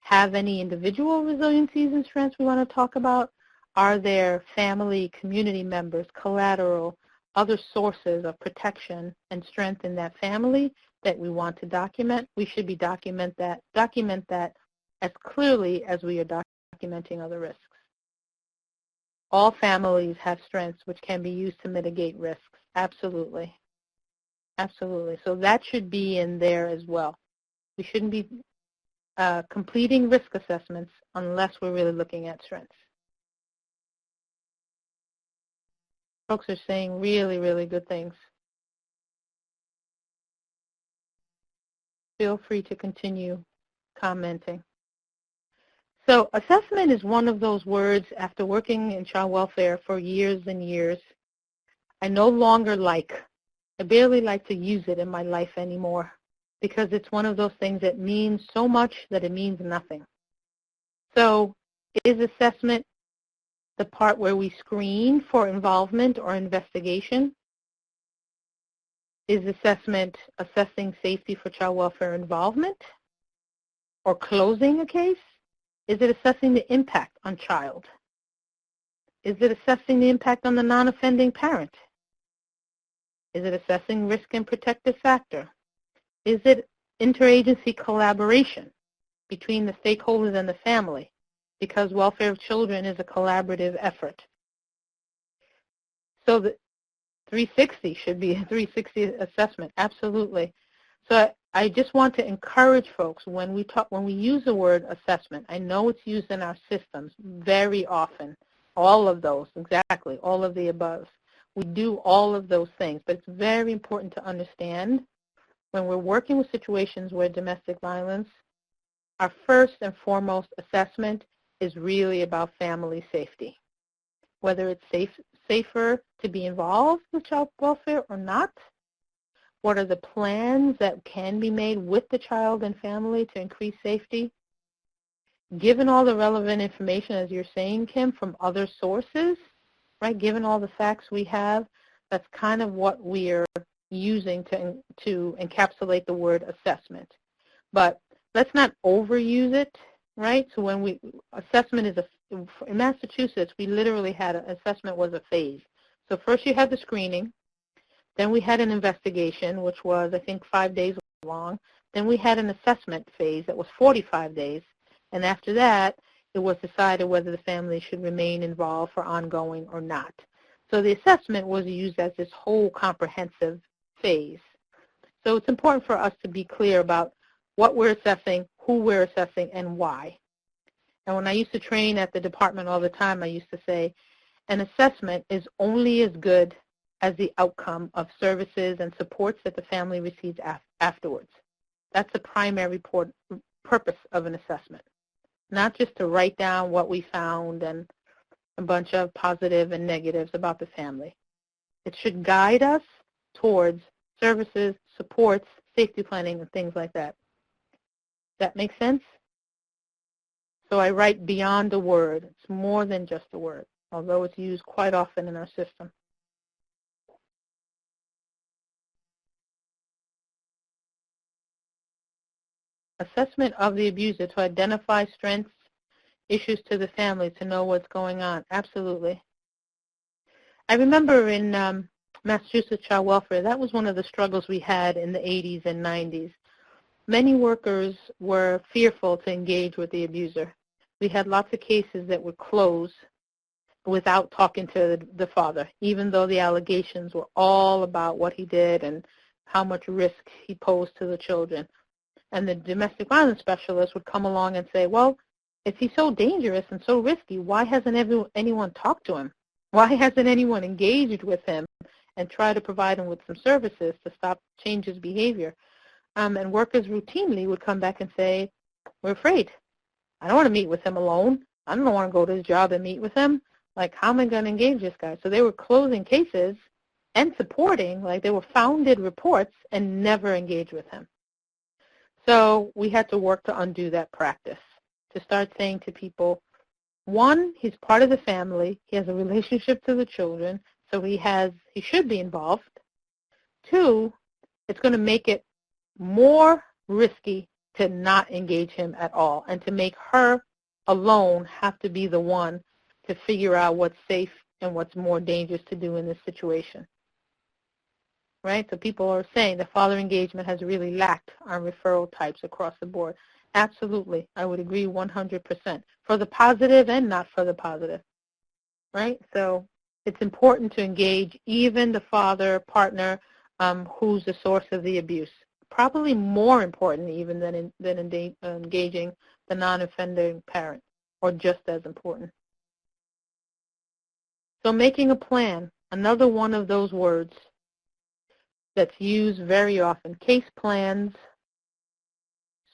have any individual resiliencies and strengths we want to talk about? Are there family, community members, collateral, other sources of protection and strength in that family that we want to document? We should be document that as clearly as we are documenting other risks. All families have strengths which can be used to mitigate risks. Absolutely. Absolutely. So that should be in there as well. We shouldn't be completing risk assessments unless we're really looking at strengths. Folks are saying really, really good things. Feel free to continue commenting. So assessment is one of those words, after working in child welfare for years and years, I no longer I barely like to use it in my life anymore because it's one of those things that means so much that it means nothing. So is assessment the part where we screen for involvement or investigation? Is assessment assessing safety for child welfare involvement or closing a case? Is it assessing the impact on child? Is it assessing the impact on the non-offending parent? Is it assessing risk and protective factor? Is it interagency collaboration between the stakeholders and the family? Because welfare of children is a collaborative effort. So the 360 should be a 360 assessment, absolutely. So I just want to encourage folks when we use the word assessment, I know it's used in our systems very often, all of those, exactly, all of the above. We do all of those things, but it's very important to understand when we're working with situations where domestic violence, our first and foremost assessment is really about family safety. Whether it's safer to be involved with child welfare or not, what are the plans that can be made with the child and family to increase safety? Given all the relevant information, as you're saying, Kim, from other sources, right, given all the facts we have, that's kind of what we're using to encapsulate the word assessment. But let's not overuse it, right? So when assessment is in Massachusetts, we literally had assessment was a phase. So first you had the screening, then we had an investigation, which was, I think, 5 days long. Then we had an assessment phase that was 45 days. And after that, it was decided whether the family should remain involved for ongoing or not. So the assessment was used as this whole comprehensive phase. So it's important for us to be clear about what we're assessing, who we're assessing, and why. And when I used to train at the department all the time, I used to say, an assessment is only as good as the outcome of services and supports that the family receives afterwards. That's the primary purpose of an assessment, not just to write down what we found and a bunch of positive and negatives about the family. It should guide us towards services, supports, safety planning, and things like that. That make sense? So I write beyond a word. It's more than just a word, although it's used quite often in our system. Assessment of the abuser to identify strengths, issues to the family, to know what's going on. Absolutely. I remember in Massachusetts child welfare, that was one of the struggles we had in the 80s and 90s. Many workers were fearful to engage with the abuser. We had lots of cases that would close without talking to the father, even though the allegations were all about what he did and how much risk he posed to the children. And the domestic violence specialist would come along and say, well, if he's so dangerous and so risky, why hasn't anyone talked to him? Why hasn't anyone engaged with him and tried to provide him with some services to change his behavior? And workers routinely would come back and say, we're afraid. I don't want to meet with him alone. I don't want to go to his job and meet with him. Like, how am I going to engage this guy? So they were closing cases and supporting, like they were founded reports and never engaged with him. So we had to work to undo that practice, to start saying to people, one, he's part of the family. He has a relationship to the children, so he should be involved. Two, it's going to make it more risky to not engage him at all and to make her alone have to be the one to figure out what's safe and what's more dangerous to do in this situation. Right? So people are saying that father engagement has really lacked on referral types across the board. Absolutely. I would agree 100%. For the positive and not for the positive. Right? So it's important to engage even the father, partner, who's the source of the abuse. Probably more important even than engaging the non-offending parent, or just as important. So making a plan, another one of those words that's used very often. Case plans,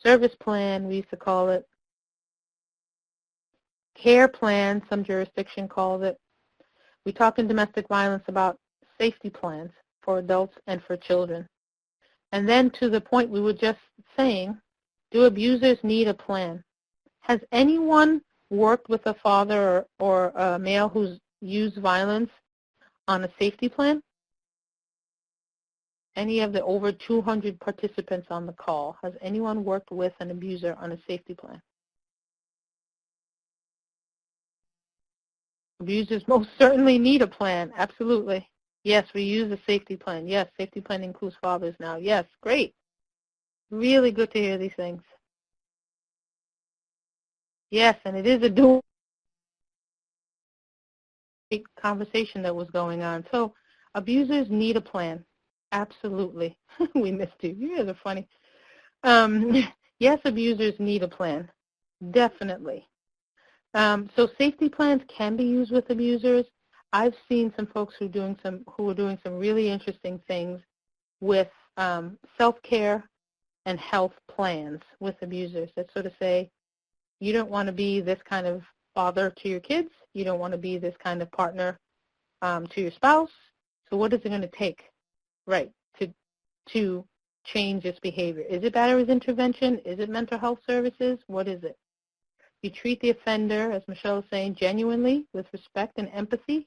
service plan, we used to call it. Care plan, some jurisdiction calls it. We talk in domestic violence about safety plans for adults and for children. And then to the point we were just saying, do abusers need a plan? Has anyone worked with a father or a male who's used violence on a safety plan? Any of the over 200 participants on the call, has anyone worked with an abuser on a safety plan? Abusers most certainly need a plan, absolutely. Yes, we use a safety plan. Yes, safety plan includes fathers now. Yes, great. Really good to hear these things. Yes, and it is a dual conversation that was going on. So abusers need a plan. Absolutely. We missed you. You guys are funny. Yes, abusers need a plan. Definitely. So safety plans can be used with abusers. I've seen some folks who are doing some really interesting things with self-care and health plans with abusers that sort of say, you don't want to be this kind of father to your kids. You don't want to be this kind of partner to your spouse. So what is it going to take, right, to change this behavior? Is it batteries intervention? Is it mental health services? What is it? You treat the offender, as Michelle was saying, genuinely with respect and empathy.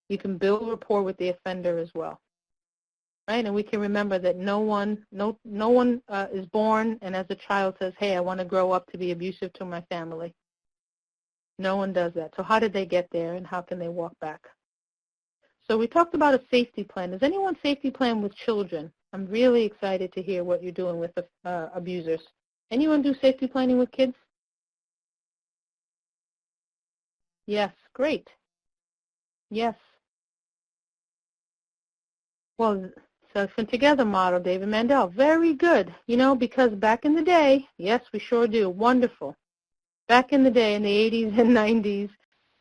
You can build rapport with the offender as well, right? And we can remember that no one is born and as a child says, hey, I want to grow up to be abusive to my family. No one does that. So how did they get there and how can they walk back? So we talked about a safety plan. Does anyone safety plan with children? I'm really excited to hear what you're doing with the abusers. Anyone do safety planning with kids? Yes, great. Yes. Well, Successful Together model, David Mandel, very good. You know, because back in the day, yes, we sure do, wonderful. Back in the day, in the 80s and 90s,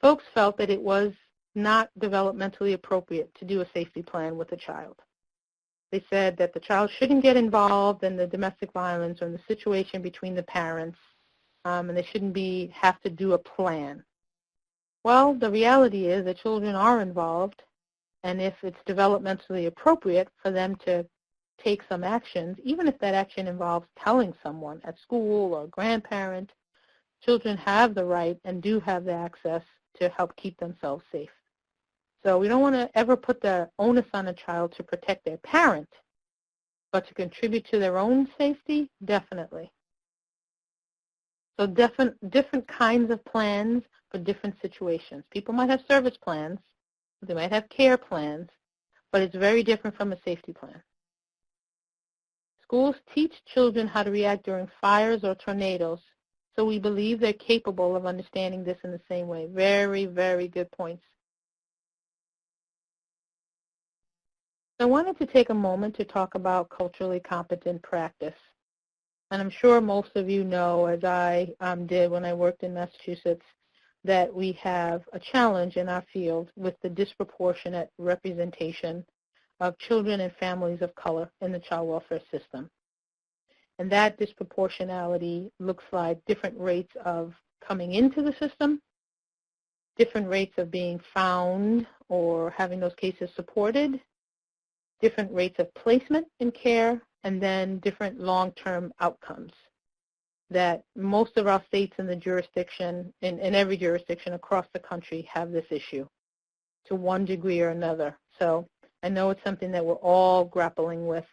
folks felt that it was not developmentally appropriate to do a safety plan with a child. They said that the child shouldn't get involved in the domestic violence or in the situation between the parents, and they shouldn't have to do a plan. Well, the reality is that children are involved, and if it's developmentally appropriate for them to take some actions, even if that action involves telling someone at school or a grandparent, children have the right and do have the access to help keep themselves safe. So we don't want to ever put the onus on a child to protect their parent, but to contribute to their own safety, definitely. So different kinds of plans for different situations. People might have service plans, they might have care plans, but it's very different from a safety plan. Schools teach children how to react during fires or tornadoes, so we believe they're capable of understanding this in the same way. Very, very good points. I wanted to take a moment to talk about culturally competent practice. And I'm sure most of you know, as I did when I worked in Massachusetts, that we have a challenge in our field with the disproportionate representation of children and families of color in the child welfare system. And that disproportionality looks like different rates of coming into the system, different rates of being found or having those cases supported, different rates of placement in care, and then different long-term outcomes that most of our states in the jurisdiction, in every jurisdiction across the country, have this issue to one degree or another. So I know it's something that we're all grappling with.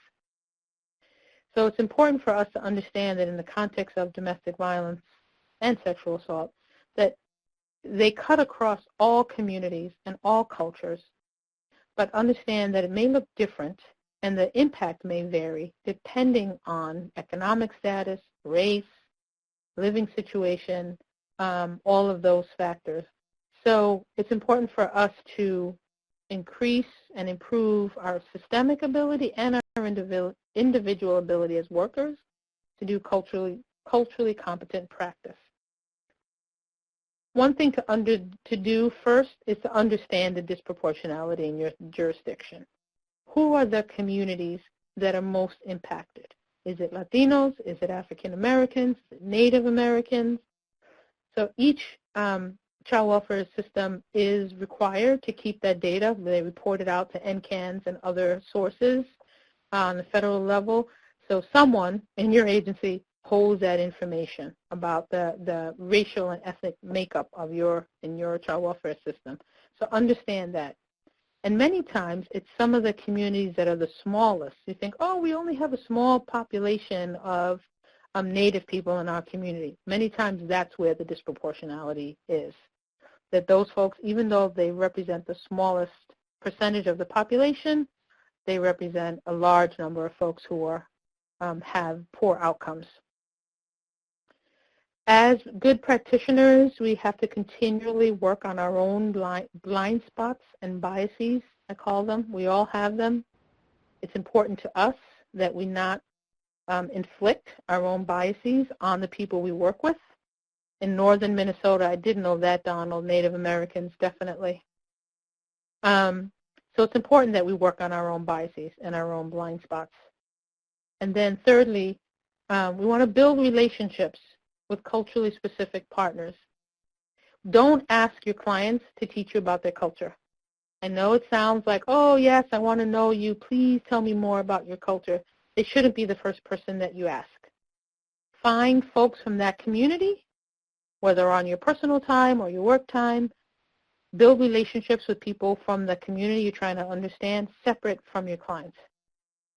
So it's important for us to understand that in the context of domestic violence and sexual assault, that they cut across all communities and all cultures, but understand that it may look different and the impact may vary depending on economic status, race, living situation, all of those factors. So it's important for us to increase and improve our systemic ability and our individual ability as workers to do culturally competent practice. One thing to do first is to understand the disproportionality in your jurisdiction. Who are the communities that are most impacted? Is it Latinos? Is it African Americans? Is it Native Americans? So each child welfare system is required to keep that data. They report it out to NCANs and other sources on the federal level. So someone in your agency holds that information about the racial and ethnic makeup of in your child welfare system. So understand that. And many times it's some of the communities that are the smallest. You think, oh, we only have a small population of Native people in our community. Many times that's where the disproportionality is. That those folks, even though they represent the smallest percentage of the population, they represent a large number of folks who are have poor outcomes. As good practitioners, we have to continually work on our own blind spots and biases, I call them. We all have them. It's important to us that we not inflict our own biases on the people we work with. In northern Minnesota, I did know that, Donald, Native Americans, definitely. So it's important that we work on our own biases and our own blind spots. And then thirdly, we want to build relationships with culturally specific partners. Don't ask your clients to teach you about their culture. I know it sounds like, oh, yes, I want to know you. Please tell me more about your culture. They shouldn't be the first person that you ask. Find folks from that community, whether on your personal time or your work time. Build relationships with people from the community you're trying to understand, separate from your clients,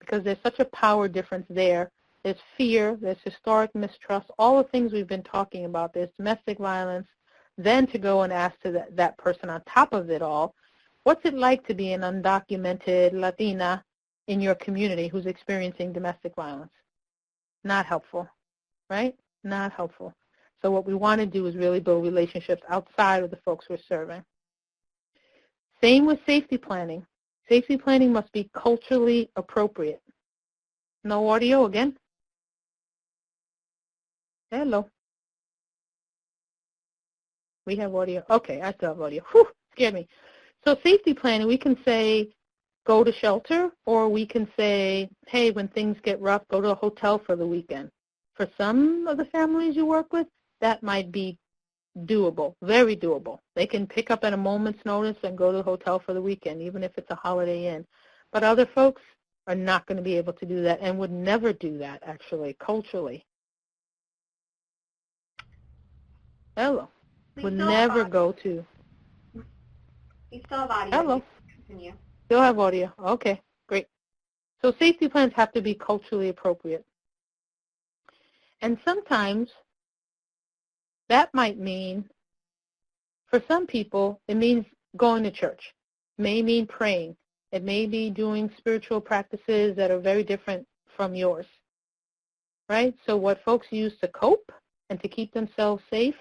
because there's such a power difference there. There's fear, there's historic mistrust, all the things we've been talking about. There's domestic violence. Then to go and ask that person on top of it all, what's it like to be an undocumented Latina in your community who's experiencing domestic violence? Not helpful, right? Not helpful. So what we want to do is really build relationships outside of the folks we're serving. Same with safety planning. Safety planning must be culturally appropriate. No audio again? Hello. We have audio. Okay, I still have audio. Whew, scared me. So safety planning, we can say go to shelter, or we can say, hey, when things get rough, go to a hotel for the weekend. For some of the families you work with, that might be doable, very doable. They can pick up at a moment's notice and go to the hotel for the weekend, even if it's a Holiday Inn. But other folks are not going to be able to do that and would never do that, actually, culturally. Hello. Would never go to. You still have audio. Hello. Continue. Still have audio. Okay, great. So safety plans have to be culturally appropriate. And sometimes that might mean, for some people, it means going to church. It may mean praying. It may be doing spiritual practices that are very different from yours, right? So what folks use to cope and to keep themselves safe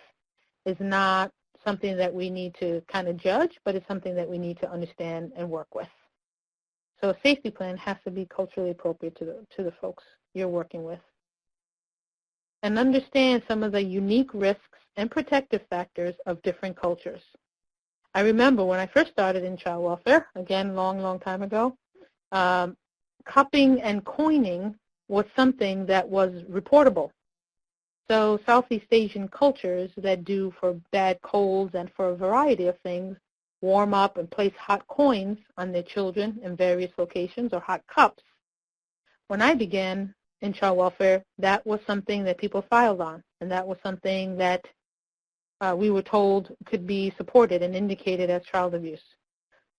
is not something that we need to kind of judge, but it's something that we need to understand and work with. So a safety plan has to be culturally appropriate to the folks you're working with. And understand some of the unique risks and protective factors of different cultures. I remember when I first started in child welfare, again, long time ago, cupping and coining was something that was reportable. So Southeast Asian cultures that do for bad colds and for a variety of things warm up and place hot coins on their children in various locations, or hot cups. When I began in child welfare, that was something that people filed on, and that was something that we were told could be supported and indicated as child abuse.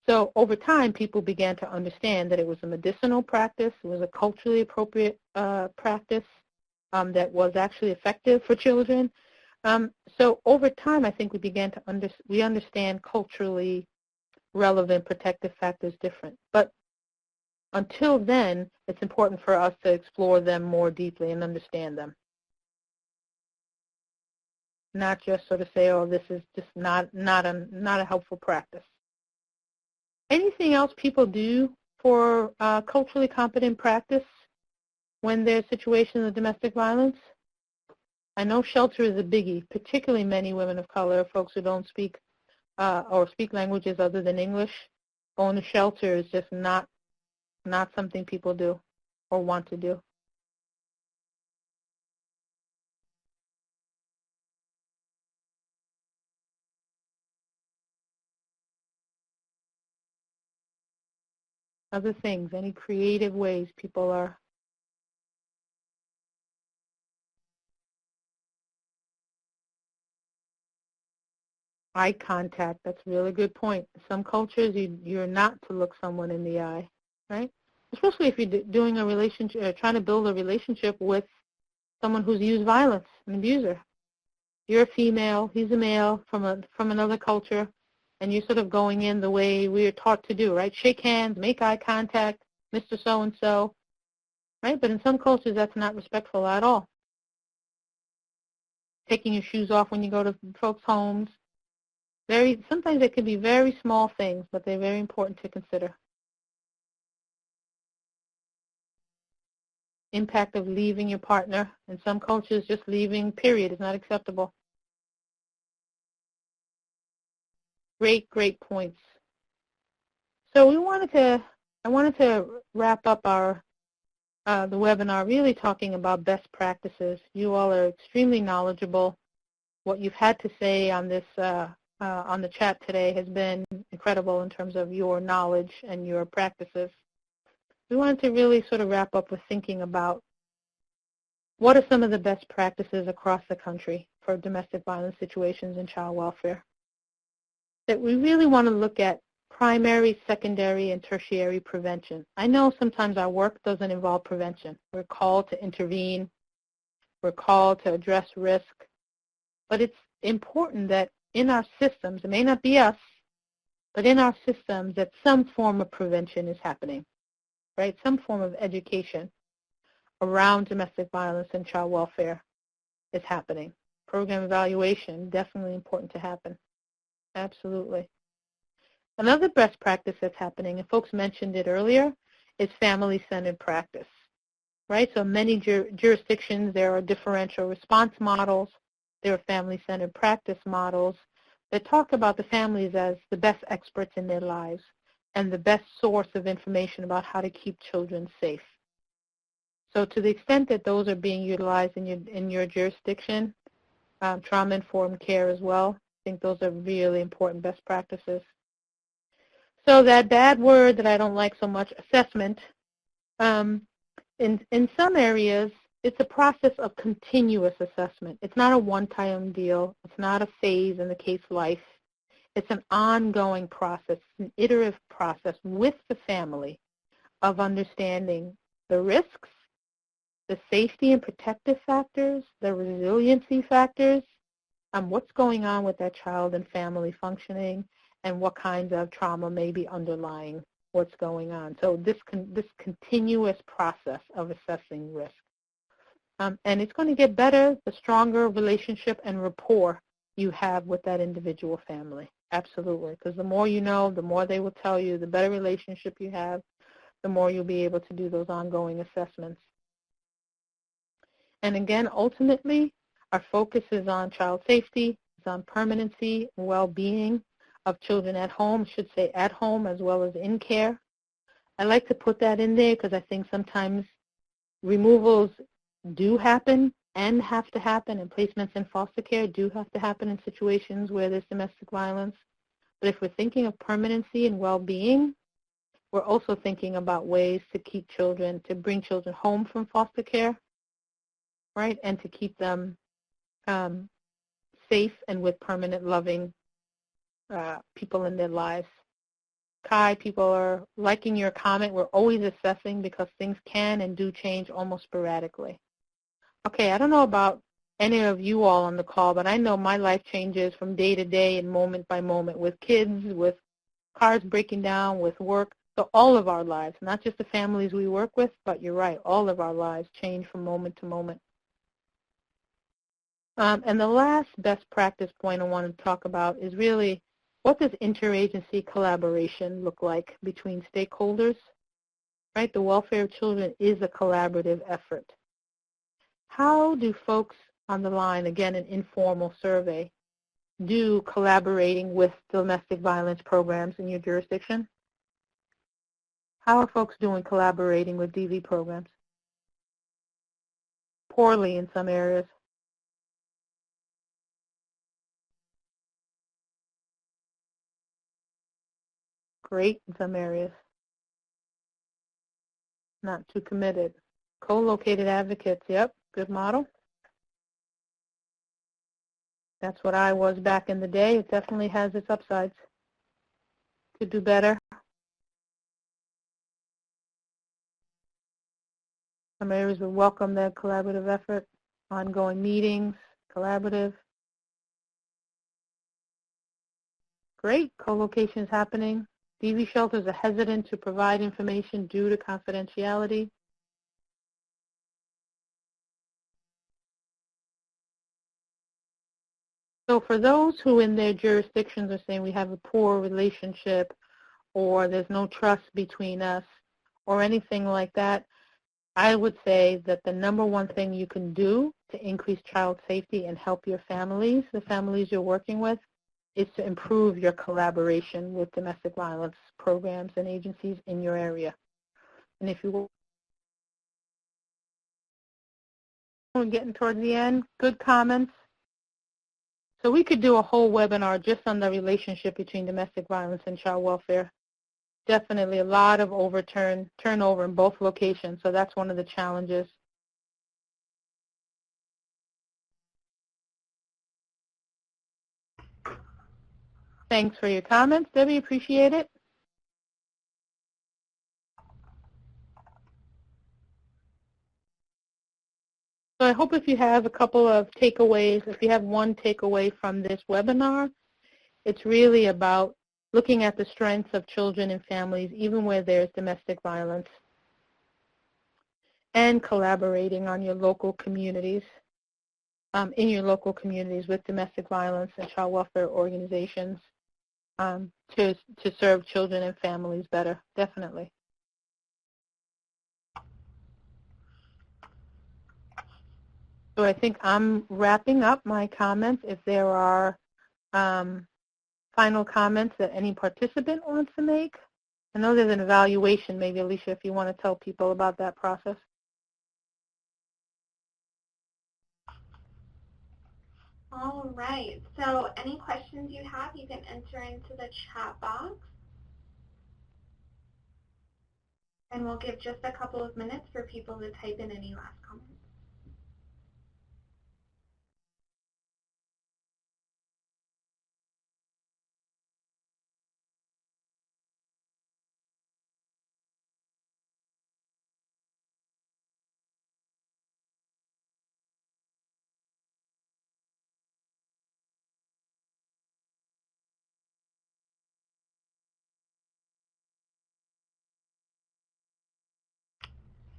So over time, people began to understand that it was a medicinal practice, it was a culturally appropriate practice that was actually effective for children. So over time, I think we began to understand culturally relevant protective factors different. But until then, it's important for us to explore them more deeply and understand them. Not just sort of say, oh, this is just not a helpful practice. Anything else people do for culturally competent practice when there's situations of domestic violence? I know shelter is a biggie, particularly many women of color, folks who don't speak or speak languages other than English. Going to shelter is just not something people do or want to do. Other things, any creative ways people are. Eye contact, that's a really good point. Some cultures, you're not to look someone in the eye, right? Especially if you're doing a relationship, or trying to build a relationship with someone who's used violence, an abuser. You're a female, he's a male from another culture, and you're sort of going in the way we are taught to do, right? Shake hands, make eye contact, Mr. So-and-so, right? But in some cultures, that's not respectful at all. Taking your shoes off when you go to folks' homes. Sometimes it can be very small things, but they're very important to consider. Impact of leaving your partner. In some cultures, just leaving, period, is not acceptable. Great points. So I wanted to wrap up the webinar really talking about best practices. You all are extremely knowledgeable. What you've had to say on this on the chat today has been incredible in terms of your knowledge and your practices. We wanted to really sort of wrap up with thinking about what are some of the best practices across the country for domestic violence situations and child welfare. That we really want to look at primary, secondary, and tertiary prevention. I know sometimes our work doesn't involve prevention. We're called to intervene. We're called to address risk. But it's important that in our systems, it may not be us, but in our systems that some form of prevention is happening, right? Some form of education around domestic violence and child welfare is happening. Program evaluation, definitely important to happen. Absolutely. Another best practice that's happening, and folks mentioned it earlier, is family-centered practice, right? So many jurisdictions, there are differential response models. There are family-centered practice models that talk about the families as the best experts in their lives and the best source of information about how to keep children safe. So to the extent that those are being utilized in your jurisdiction, trauma-informed care as well, I think those are really important best practices. So that bad word that I don't like so much, assessment, in some areas, it's a process of continuous assessment. It's not a one-time deal. It's not a phase in the case life. It's an ongoing process, an iterative process with the family of understanding the risks, the safety and protective factors, the resiliency factors, what's going on with that child and family functioning, and what kinds of trauma may be underlying what's going on. So this continuous process of assessing risk. And it's going to get better the stronger relationship and rapport you have with that individual family. Absolutely. Because the more you know, the more they will tell you, the better relationship you have, the more you'll be able to do those ongoing assessments. And again, ultimately, our focus is on child safety, it's on permanency and well-being of children at home, should say at home as well as in care. I like to put that in there because I think sometimes removals do happen and have to happen, and placements in foster care do have to happen in situations where there's domestic violence. But if we're thinking of permanency and well-being, we're also thinking about ways to keep children, to bring children home from foster care, right, and to keep them safe and with permanent, loving people in their lives. Kai, people are liking your comment. We're always assessing because things can and do change almost sporadically. Okay, I don't know about any of you all on the call, but I know my life changes from day to day and moment by moment with kids, with cars breaking down, with work. So all of our lives, not just the families we work with, but you're right, all of our lives change from moment to moment. And the last best practice point I want to talk about is really what does interagency collaboration look like between stakeholders, right? The welfare of children is a collaborative effort. How do folks on the line, again, an informal survey, do collaborating with domestic violence programs in your jurisdiction? How are folks doing collaborating with DV programs? Poorly in some areas. Great in some areas. Not too committed. Co-located advocates, yep, good model. That's what I was back in the day. It definitely has its upsides. Could do better. Some areas would welcome that collaborative effort, ongoing meetings, collaborative. Great, co-location is happening. DV shelters are hesitant to provide information due to confidentiality. So for those who in their jurisdictions are saying we have a poor relationship or there's no trust between us or anything like that, I would say that the number one thing you can do to increase child safety and help your families, the families you're working with, is to improve your collaboration with domestic violence programs and agencies in your area. And if you we're getting towards the end, good comments. So we could do a whole webinar just on the relationship between domestic violence and child welfare. Definitely a lot of turnover in both locations, so that's one of the challenges. Thanks for your comments, Debbie, appreciate it. So I hope if you have a couple of takeaways, if you have one takeaway from this webinar, it's really about looking at the strengths of children and families, even where there's domestic violence, and collaborating on your local communities, in your local communities with domestic violence and child welfare organizations to serve children and families better, definitely. So I think I'm wrapping up my comments. If there are final comments that any participant wants to make. I know there's an evaluation, maybe, Alicia, if you want to tell people about that process. All right. So any questions you have, you can enter into the chat box. And we'll give just a couple of minutes for people to type in any last comments.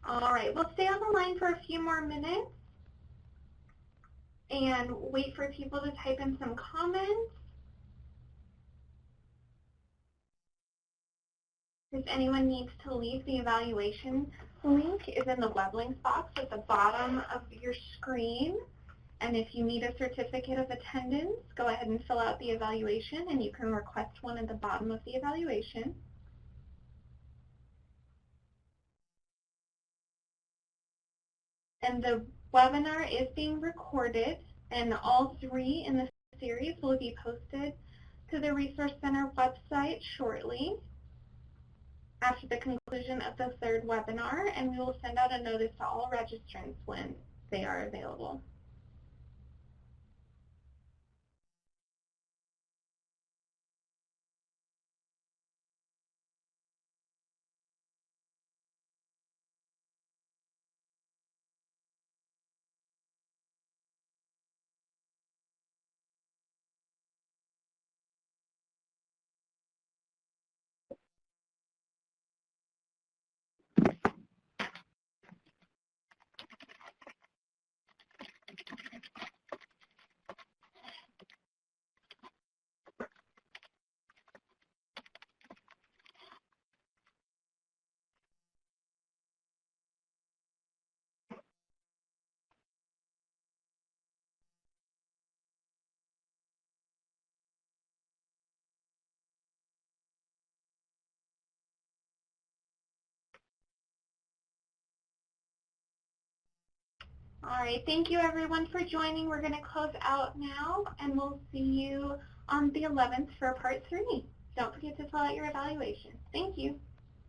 All right, we'll stay on the line for a few more minutes and wait for people to type in some comments. If anyone needs to leave, the evaluation link is in the web links box at the bottom of your screen. And if you need a certificate of attendance, go ahead and fill out the evaluation, and you can request one at the bottom of the evaluation. And the webinar is being recorded, and all 3 in the series will be posted to the Resource Center website shortly after the conclusion of the 3rd webinar, and we will send out a notice to all registrants when they are available. All right, thank you everyone for joining. We're going to close out now, and we'll see you on the 11th for part 3. Don't forget to fill out your evaluation. Thank you.